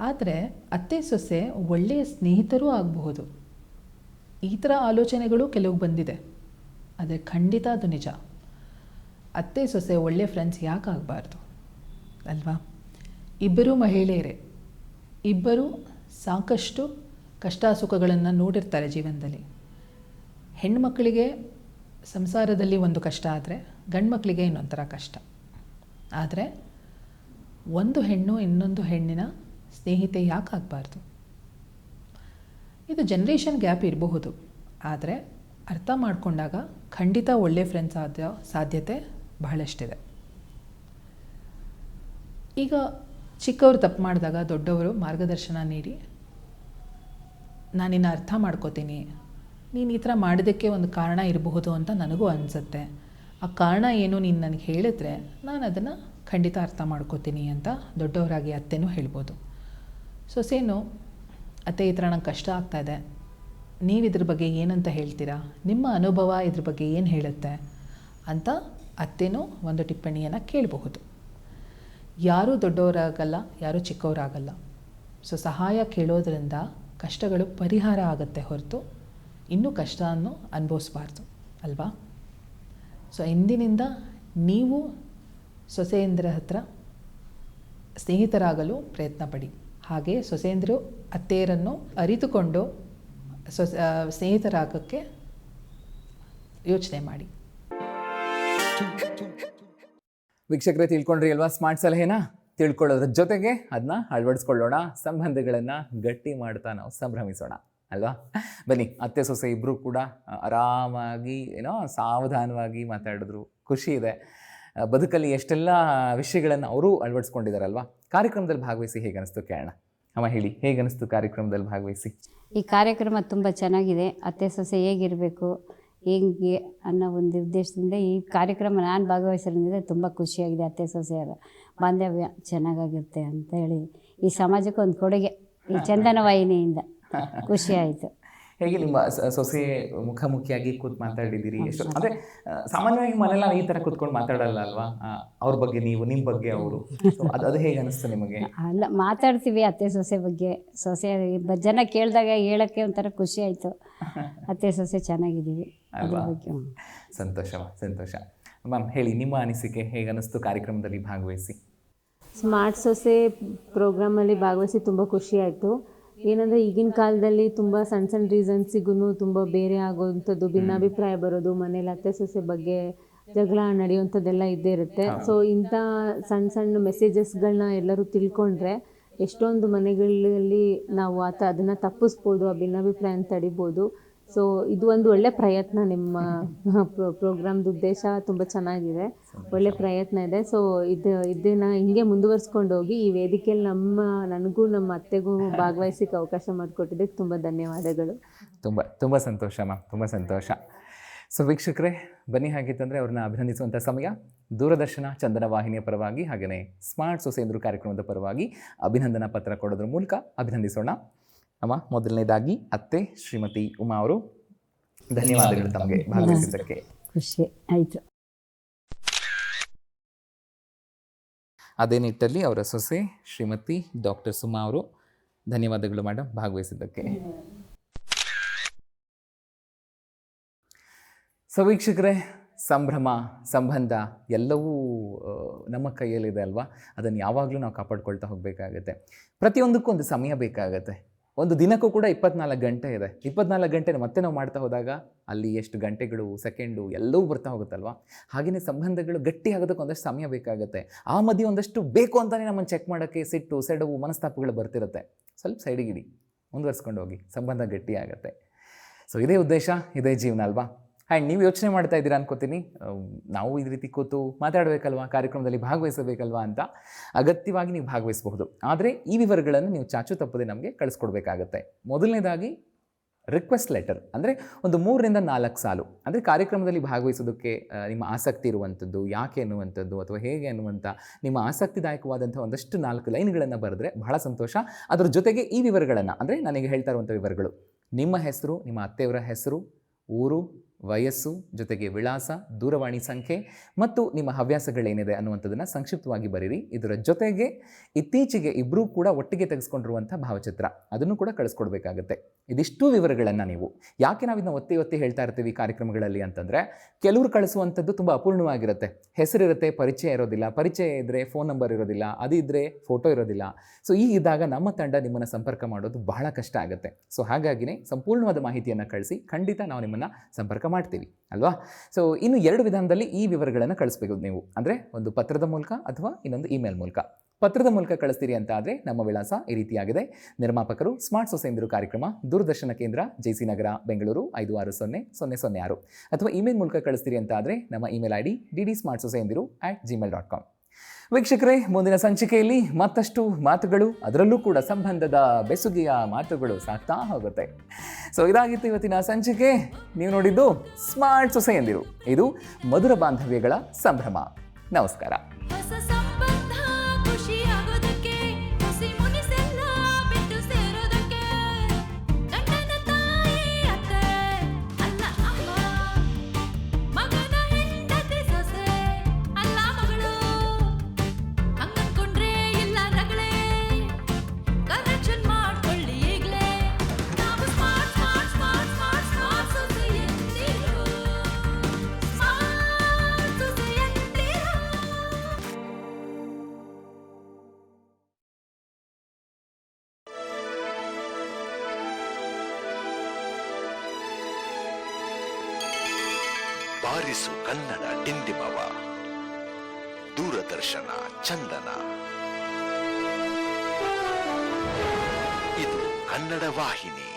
ಆದರೆ ಅತ್ತೆ ಸೊಸೆ ಒಳ್ಳೆಯ ಸ್ನೇಹಿತರೂ ಆಗಬಹುದು. ಈ ಥರ ಆಲೋಚನೆಗಳು ಕೆಲವು ಬಂದಿದೆ. ಆದರೆ ಖಂಡಿತ ಅದು ನಿಜ. ಅತ್ತೆ ಸೊಸೆ ಒಳ್ಳೆಯ ಫ್ರೆಂಡ್ಸ್ ಯಾಕೆ ಆಗಬಾರ್ದು ಅಲ್ವಾ? ಇಬ್ಬರೂ ಮಹಿಳೆಯರೇ, ಇಬ್ಬರೂ ಸಾಕಷ್ಟು ಕಷ್ಟ ಸುಖಗಳನ್ನು ನೋಡಿರ್ತಾರೆ ಜೀವನದಲ್ಲಿ. ಹೆಣ್ಮಕ್ಕಳಿಗೆ ಸಂಸಾರದಲ್ಲಿ ಒಂದು ಕಷ್ಟ ಆದರೆ ಗಂಡು ಮಕ್ಕಳಿಗೆ ಇನ್ನೊಂಥರ ಕಷ್ಟ. ಆದರೆ ಒಂದು ಹೆಣ್ಣು ಇನ್ನೊಂದು ಹೆಣ್ಣಿನ ಸ್ನೇಹಿತೆ ಯಾಕೆ ಆಗಬಾರ್ದು? ಇದು ಜನ್ರೇಷನ್ ಗ್ಯಾಪ್ ಇರಬಹುದು, ಆದರೆ ಅರ್ಥ ಮಾಡಿಕೊಂಡಾಗ ಖಂಡಿತ ಒಳ್ಳೆ ಫ್ರೆಂಡ್ಸ್ ಆದ ಸಾಧ್ಯತೆ ಬಹಳಷ್ಟಿದೆ. ಈಗ ಚಿಕ್ಕವರು ತಪ್ಪು ಮಾಡಿದಾಗ ದೊಡ್ಡವರು ಮಾರ್ಗದರ್ಶನ ನೀಡಿ, ನಾನಿನ್ನು ಅರ್ಥ ಮಾಡ್ಕೋತೀನಿ, ನೀನು ಈ ಥರ ಮಾಡೋದಕ್ಕೆ ಒಂದು ಕಾರಣ ಇರಬಹುದು ಅಂತ ನನಗೂ ಅನಿಸುತ್ತೆ, ಆ ಕಾರಣ ಏನು ನೀನು ನನಗೆ ಹೇಳಿದ್ರೆ ನಾನು ಅದನ್ನು ಖಂಡಿತ ಅರ್ಥ ಮಾಡ್ಕೋತೀನಿ ಅಂತ ದೊಡ್ಡವರಾಗಿ ಅತ್ತೆನೂ ಹೇಳ್ಬೋದು. ಸೊಸೆನೂ, ಅತ್ತೆ ಈ ಥರ ನಂಗೆ ಕಷ್ಟ ಆಗ್ತಾಯಿದೆ, ನೀವು ಇದ್ರ ಬಗ್ಗೆ ಏನಂತ ಹೇಳ್ತೀರಾ, ನಿಮ್ಮ ಅನುಭವ ಇದ್ರ ಬಗ್ಗೆ ಏನು ಹೇಳುತ್ತೆ ಅಂತ ಅತ್ತೆನೂ ಒಂದು ಟಿಪ್ಪಣಿಯನ್ನು ಕೇಳಬಹುದು. ಯಾರೂ ದೊಡ್ಡವರಾಗಲ್ಲ, ಯಾರೂ ಚಿಕ್ಕವರಾಗಲ್ಲ. ಸೊ ಸಹಾಯ ಕೇಳೋದ್ರಿಂದ ಕಷ್ಟಗಳು ಪರಿಹಾರ ಆಗುತ್ತೆ ಹೊರತು ಇನ್ನೂ ಕಷ್ಟವನ್ನು ಅನುಭವಿಸ್ಬಾರ್ದು ಅಲ್ವಾ? ಸೊ ಇಂದಿನಿಂದ ನೀವು ಸೊಸೆಯಂದಿರ ಹತ್ರ ಸ್ನೇಹಿತರಾಗಲು ಪ್ರಯತ್ನ ಪಡಿ. ಹಾಗೆ ಸೊಸೆಯಂದಿರು ಅತ್ತೆಯರನ್ನು ಅರಿತುಕೊಂಡು ಸ್ನೇಹಿತರಾಗೋಕ್ಕೆ ಯೋಚನೆ ಮಾಡಿ. ವೀಕ್ಷಕರೇ, ತಿಳ್ಕೊಂಡ್ರಿ ಅಲ್ವಾ ಸ್ಮಾರ್ಟ್ ಸಲಹೆನ? ತಿಳ್ಕೊಳ್ಳೋದ್ರ ಜೊತೆಗೆ ಅದನ್ನ ಅಳವಡಿಸ್ಕೊಳ್ಳೋಣ, ಸಂಬಂಧಗಳನ್ನು ಗಟ್ಟಿ ಮಾಡ್ತಾ ನಾವು ಸಂಭ್ರಮಿಸೋಣ ಅಲ್ವಾ? ಬನ್ನಿ, ಅತ್ತೆ ಸೊಸೆ ಇಬ್ಬರು ಕೂಡ ಆರಾಮಾಗಿ ಸಾವಧಾನವಾಗಿ ಮಾತಾಡಿದ್ರು. ಖುಷಿ ಇದೆ. ಬದುಕಲ್ಲಿ ಎಷ್ಟೆಲ್ಲ ವಿಷಯಗಳನ್ನು ಅವರು ಅಳವಡಿಸ್ಕೊಂಡಿದ್ದಾರಲ್ವಾ? ಕಾರ್ಯಕ್ರಮದಲ್ಲಿ ಭಾಗವಹಿಸಿ ಹೇಗೆ ಅನಿಸ್ತು ಕೇಳೋಣ. ಅಮ್ಮ ಹೇಳಿ, ಹೇಗೆ ಅನಿಸ್ತು ಕಾರ್ಯಕ್ರಮದಲ್ಲಿ ಭಾಗವಹಿಸಿ? ಈ ಕಾರ್ಯಕ್ರಮ ತುಂಬ ಚೆನ್ನಾಗಿದೆ. ಅತ್ತೆ ಸೊಸೆ ಹೇಗಿರಬೇಕು, ಹೇಗೆ ಅನ್ನೋ ಒಂದು ಉದ್ದೇಶದಿಂದ ಈ ಕಾರ್ಯಕ್ರಮ ನಾನು ಭಾಗವಹಿಸೋದ್ರಿಂದ ತುಂಬ ಖುಷಿಯಾಗಿದೆ. ಅತ್ತೆ ಸೊಸೆಯರ ಬಾಂಧವ್ಯ ಚೆನ್ನಾಗಾಗಿರುತ್ತೆ ಅಂತ ಹೇಳಿ ಈ ಸಮಾಜಕ್ಕೆ ಒಂದು ಕೊಡುಗೆ ಈ ಚಂದನ ವಾಹಿನಿಯಿಂದ ಖುಷಿ ಆಯಿತು. ಹೇಗೆ ನಿಮ್ಮ ಸೊಸೆ ಮುಖಾಮುಖಿಯಾಗಿ ಕೂತ್ ಮಾತಾಡಿದ್ದೀರಿ? ಎಷ್ಟು ಅಂದರೆ ಸಾಮಾನ್ಯವಾಗಿ ಮನೆಲ್ಲ ಈ ಥರ ಕೂತ್ಕೊಂಡು ಮಾತಾಡಲ್ಲ ಅಲ್ವಾ? ಅವ್ರ ಬಗ್ಗೆ ನೀವು, ನಿಮ್ಮ ಬಗ್ಗೆ ಅವರು, ಅದು ಹೇಗೆ ಅನಿಸ್ತು ನಿಮಗೆ? ಅಲ್ಲ, ಮಾತಾಡ್ತೀವಿ ಅತ್ತೆ ಸೊಸೆ ಬಗ್ಗೆ. ಸೊಸೆ ಜನ ಕೇಳಿದಾಗ ಹೇಳೋಕ್ಕೆ ಒಂಥರ ಖುಷಿ ಆಯಿತು. ಅತ್ತೆ ಸೊಸೆ ಚೆನ್ನಾಗಿದ್ದೀವಿ ಅದ್ರ ಬಗ್ಗೆ. ಸಂತೋಷ ಸಂತೋಷ. ಮ್ಯಾಮ್ ಹೇಳಿ, ನಿಮ್ಮ ಅನಿಸಿಕೆ ಹೇಗೆ ಅನಿಸ್ತು ಕಾರ್ಯಕ್ರಮದಲ್ಲಿ ಭಾಗವಹಿಸಿ? ಸ್ಮಾರ್ಟ್ ಸೊಸೆ ಪ್ರೋಗ್ರಾಮಲ್ಲಿ ಭಾಗವಹಿಸಿ ತುಂಬ ಖುಷಿ ಆಯಿತು. ಏನಂದರೆ ಈಗಿನ ಕಾಲದಲ್ಲಿ ತುಂಬ ಸಣ್ಣ ಸಣ್ಣ ರೀಸನ್ಸಿಗೂ ತುಂಬ ಬೇರೆ ಆಗೋವಂಥದ್ದು, ಭಿನ್ನಾಭಿಪ್ರಾಯ ಬರೋದು, ಮನೇಲಿ ಅತ್ತೆ ಸೊಸೆ ಬಗ್ಗೆ ಜಗಳ ನಡೆಯುವಂಥದ್ದೆಲ್ಲ ಇದ್ದೇ ಇರುತ್ತೆ. ಸೊ ಇಂಥ ಸಣ್ಣ ಸಣ್ಣ ಮೆಸೇಜಸ್ಗಳನ್ನ ಎಲ್ಲರೂ ತಿಳ್ಕೊಂಡ್ರೆ ಎಷ್ಟೊಂದು ಮನೆಗಳಲ್ಲಿ ನಾವು ಅದನ್ನು ತಪ್ಪಿಸ್ಬೋದು, ಆ ಭಿನ್ನಾಭಿಪ್ರಾಯನ ತಡಿಬೋದು. ಸೊ ಇದು ಒಂದು ಒಳ್ಳೆ ಪ್ರಯತ್ನ. ನಿಮ್ಮ ಪ್ರೋಗ್ರಾಮ್ದು ಉದ್ದೇಶ ತುಂಬ ಚೆನ್ನಾಗಿದೆ, ಒಳ್ಳೆ ಪ್ರಯತ್ನ ಇದೆ. ಸೊ ಇದನ್ನು ಹಿಂಗೆ ಮುಂದುವರಿಸ್ಕೊಂಡು ಹೋಗಿ ಈ ವೇದಿಕೆಯಲ್ಲಿ ನನಗೂ ನಮ್ಮ ಅತ್ತೆಗೂ ಭಾಗವಹಿಸೋಕ್ಕೆ ಅವಕಾಶ ಮಾಡಿಕೊಟ್ಟಿದ್ದಕ್ಕೆ ತುಂಬ ಧನ್ಯವಾದಗಳು. ತುಂಬ ತುಂಬ ಸಂತೋಷ ಮ್ಯಾಮ್, ತುಂಬ ಸಂತೋಷ. ಸೊ ವೀಕ್ಷಕರೇ, ಬನ್ನಿ, ಹಾಗಿತ್ತಂದರೆ ಅವ್ರನ್ನ ಅಭಿನಂದಿಸುವಂಥ ಸಮಯ. ದೂರದರ್ಶನ ಚಂದನ ವಾಹಿನಿಯ ಪರವಾಗಿ ಹಾಗೆಯೇ ಸ್ಮಾರ್ಟ್ ಸೊಸೆಯಂದ್ರು ಕಾರ್ಯಕ್ರಮದ ಪರವಾಗಿ ಅಭಿನಂದನಾ ಪತ್ರ ಕೊಡೋದ್ರ ಮೂಲಕ ಅಭಿನಂದಿಸೋಣ. ಅಮ್ಮ, ಮೊದಲನೇದಾಗಿ ಅತ್ತೆ ಶ್ರೀಮತಿ ಉಮಾ ಅವರು, ಧನ್ಯವಾದಗಳು ತಮಗೆ ಭಾಗವಹಿಸಿದ್ದಕ್ಕೆ. ಖುಷಿ ಆಯಿತು. ಅದೇ ನಿಟ್ಟಲ್ಲಿ ಅವರ ಸೊಸೆ ಶ್ರೀಮತಿ ಡಾಕ್ಟರ್ ಸುಮಾ ಅವರು, ಧನ್ಯವಾದಗಳು ಮೇಡಮ್ ಭಾಗವಹಿಸಿದ್ದಕ್ಕೆ. ಸೊ ವೀಕ್ಷಕರೇ, ಸಂಭ್ರಮ, ಸಂಬಂಧ ಎಲ್ಲವೂ ನಮ್ಮ ಕೈಯಲ್ಲಿದೆ ಅಲ್ವಾ? ಅದನ್ನು ಯಾವಾಗಲೂ ನಾವು ಕಾಪಾಡ್ಕೊಳ್ತಾ ಹೋಗಬೇಕಾಗತ್ತೆ. ಪ್ರತಿಯೊಂದಕ್ಕೂ ಒಂದು ಸಮಯ ಬೇಕಾಗತ್ತೆ. ಒಂದು ದಿನಕ್ಕೂ ಕೂಡ 24 ಗಂಟೆ ಇದೆ. 24 ಗಂಟೆ ಮತ್ತೆ ನಾವು ಮಾಡ್ತಾ ಹೋದಾಗ ಅಲ್ಲಿ ಎಷ್ಟು ಗಂಟೆಗಳು, ಸೆಕೆಂಡು ಎಲ್ಲವೂ ಬರ್ತಾ ಹೋಗುತ್ತಲ್ವ? ಹಾಗೆಯೇ ಸಂಬಂಧಗಳು ಗಟ್ಟಿ ಆಗೋದಕ್ಕೆ ಒಂದಷ್ಟು ಸಮಯ ಬೇಕಾಗುತ್ತೆ. ಆ ಮಧ್ಯೆ ಒಂದಷ್ಟು ಬೇಕು ಅಂತಲೇ ನಮ್ಮನ್ನು ಚೆಕ್ ಮಾಡೋಕ್ಕೆ ಸಿಟ್ಟು, ಸೆಡವು, ಮನಸ್ತಾಪಗಳು ಬರ್ತಿರುತ್ತೆ. ಸ್ವಲ್ಪ ಸೈಡಿಗಿಡಿ, ಮುಂದುವರ್ಸ್ಕೊಂಡು ಹೋಗಿ, ಸಂಬಂಧ ಗಟ್ಟಿ ಆಗುತ್ತೆ. ಸೊ ಇದೇ ಉದ್ದೇಶ, ಇದೇ ಜೀವನ ಅಲ್ವಾ? ಆ್ಯಂಡ್ ನೀವು ಯೋಚನೆ ಮಾಡ್ತಾ ಇದ್ದೀರಾ ಅನ್ಕೋತೀನಿ, ನಾವು ಈ ರೀತಿ ಕೂತು ಮಾತಾಡಬೇಕಲ್ವಾ, ಕಾರ್ಯಕ್ರಮದಲ್ಲಿ ಭಾಗವಹಿಸಬೇಕಲ್ವಾ ಅಂತ. ಅಗತ್ಯವಾಗಿ ನೀವು ಭಾಗವಹಿಸಬಹುದು, ಆದರೆ ಈ ವಿವರಗಳನ್ನು ನೀವು ಚಾಚು ತಪ್ಪದೆ ನಮಗೆ ಕಳಿಸ್ಕೊಡ್ಬೇಕಾಗತ್ತೆ. ಮೊದಲನೇದಾಗಿ ರಿಕ್ವೆಸ್ಟ್ ಲೆಟರ್, ಅಂದರೆ ಒಂದು 3ರಿಂದ 4 ಸಾಲು, ಅಂದರೆ ಕಾರ್ಯಕ್ರಮದಲ್ಲಿ ಭಾಗವಹಿಸೋದಕ್ಕೆ ನಿಮ್ಮ ಆಸಕ್ತಿ ಇರುವಂಥದ್ದು, ಯಾಕೆ ಅನ್ನುವಂಥದ್ದು ಅಥವಾ ಹೇಗೆ ಅನ್ನುವಂಥ ನಿಮ್ಮ ಆಸಕ್ತಿದಾಯಕವಾದಂಥ ಒಂದಷ್ಟು 4 ಲೈನ್ಗಳನ್ನು ಬರೆದ್ರೆ ಬಹಳ ಸಂತೋಷ. ಅದರ ಜೊತೆಗೆ ಈ ವಿವರಗಳನ್ನು, ಅಂದರೆ ನನಗೆ ಹೇಳ್ತಾ ಇರುವಂಥ ವಿವರಗಳು, ನಿಮ್ಮ ಹೆಸರು, ನಿಮ್ಮ ಅತ್ತೆಯವರ ಹೆಸರು, ಊರು, ವಯಸ್ಸು, ಜೊತೆಗೆ ವಿಳಾಸ, ದೂರವಾಣಿ ಸಂಖ್ಯೆ ಮತ್ತು ನಿಮ್ಮ ಹವ್ಯಾಸಗಳೇನಿದೆ ಅನ್ನುವಂಥದ್ದನ್ನು ಸಂಕ್ಷಿಪ್ತವಾಗಿ ಬರೀರಿ. ಇದರ ಜೊತೆಗೆ ಇತ್ತೀಚೆಗೆ ಇಬ್ಬರೂ ಕೂಡ ಒಟ್ಟಿಗೆ ತೆಗೆಸ್ಕೊಂಡಿರುವಂಥ ಭಾವಚಿತ್ರ, ಅದನ್ನು ಕೂಡ ಕಳಿಸ್ಕೊಡ್ಬೇಕಾಗತ್ತೆ. ಇದಿಷ್ಟು ವಿವರಗಳನ್ನು ನೀವು ಯಾಕೆ ನಾವು ಇದನ್ನ ಒತ್ತಿ ಹೇಳ್ತಾ ಇರ್ತೀವಿ ಕಾರ್ಯಕ್ರಮಗಳಲ್ಲಿ ಅಂತಂದರೆ, ಕೆಲವರು ಕಳಿಸುವಂಥದ್ದು ತುಂಬ ಅಪೂರ್ಣವಾಗಿರುತ್ತೆ. ಹೆಸರಿರುತ್ತೆ, ಪರಿಚಯ ಇರೋದಿಲ್ಲ, ಪರಿಚಯ ಇದ್ದರೆ ಫೋನ್ ನಂಬರ್ ಇರೋದಿಲ್ಲ, ಅದು ಇದ್ದರೆ ಫೋಟೋ ಇರೋದಿಲ್ಲ. ಸೊ ಇದ್ದಾಗ ನಮ್ಮ ತಂಡ ನಿಮ್ಮನ್ನು ಸಂಪರ್ಕ ಮಾಡೋದು ಬಹಳ ಕಷ್ಟ ಆಗುತ್ತೆ. ಸೊ ಹಾಗಾಗಿನೇ ಸಂಪೂರ್ಣವಾದ ಮಾಹಿತಿಯನ್ನು ಕಳಿಸಿ, ಖಂಡಿತ ನಾವು ನಿಮ್ಮನ್ನು ಸಂಪರ್ಕ ಮಾಡ್ತೀವಿ ಅಲ್ವಾ. ಸೊ ಇನ್ನು 2 ವಿಧಾನದಲ್ಲಿ ಈ ವಿವರಗಳನ್ನು ಕಳಿಸ್ಬೇಕು ನೀವು, ಅಂದರೆ ಒಂದು ಪತ್ರದ ಮೂಲಕ ಅಥವಾ ಇನ್ನೊಂದು ಇಮೇಲ್ ಮೂಲಕ. ಪತ್ರದ ಮೂಲಕ ಕಳಿಸ್ತೀರಿ ಅಂತ ಆದರೆ ನಮ್ಮ ವಿಳಾಸ ಈ ರೀತಿಯಾಗಿದೆ. ನಿರ್ಮಾಪಕರು ಸ್ಮಾರ್ಟ್ ಸೊಸೆಯಂದಿರು ಕಾರ್ಯಕ್ರಮ, ದೂರದರ್ಶನ ಕೇಂದ್ರ, ಜೆಸಿ ನಗರ, ಬೆಂಗಳೂರು 560006. ಅಥವಾ ಇಮೇಲ್ ಮೂಲಕ ಕಳಿಸ್ತೀರಿ ಅಂತ ಆದರೆ ನಮ್ಮ ಇಮೇಲ್ ID dd.smartsosayindiru@gmail.com. ವೀಕ್ಷಕರೇ, ಮುಂದಿನ ಸಂಚಿಕೆಯಲ್ಲಿ ಮತ್ತಷ್ಟು ಮಾತುಗಳು, ಅದರಲ್ಲೂ ಕೂಡ ಸಂಬಂಧದ ಬೆಸುಗೆಯ ಮಾತುಗಳು ಸಾಕ್ತಾ ಹೋಗುತ್ತೆ. ಸೊ ಇದಾಗಿತ್ತು ಇವತ್ತಿನ ಸಂಚಿಕೆ. ನೀವು ನೋಡಿದ್ದು ಸ್ಮಾರ್ಟ್ ಸೊಸೆಯಂದಿರು. ಇದು ಮಧುರ ಬಾಂಧವ್ಯಗಳ ಸಂಭ್ರಮ. ನಮಸ್ಕಾರ. ಹೊಸ ಸಂಬಂಧ ಖುಷಿಯಾಗೋದಕ್ಕೆ, ಹುಸಿ ಮುನಿಸೆಲ್ಲ ಬಿಟ್ಟು ಸೇರೋದಕ್ಕೆ, ಗಂಡನ ತಾಯಿ ಅತ್ತೆ ಅಲ್ಲ ಅಮ್ಮ, ಮಗನ ಹೆಂಡತಿ ಸೊಸೆ ಅಲ್ಲ ಮಗಳು, ಹಂಗನ್ಕೊಂಡ್ರೆ ಇಲ್ಲ ರಗಳೇ, ಕರೆಕ್ಷನ್ ಮಾಡ್ಕೊಳ್ಳಿ ಈಗ್ಲೇ. ನಾವು smart smart smart smart smart ಸೊಸೆಯಂದಿರು, ಸ್ಮಾರ್ಟ್ ಸೊಸೆಯಂದಿರು. ಬಾರಿಸು ಕನ್ನಡ ಡಿಂಡಿಮವ, ದೂರದರ್ಶನ ಚಂದನ. ಇದು ಕನ್ನಡ ವಾಹಿನಿ.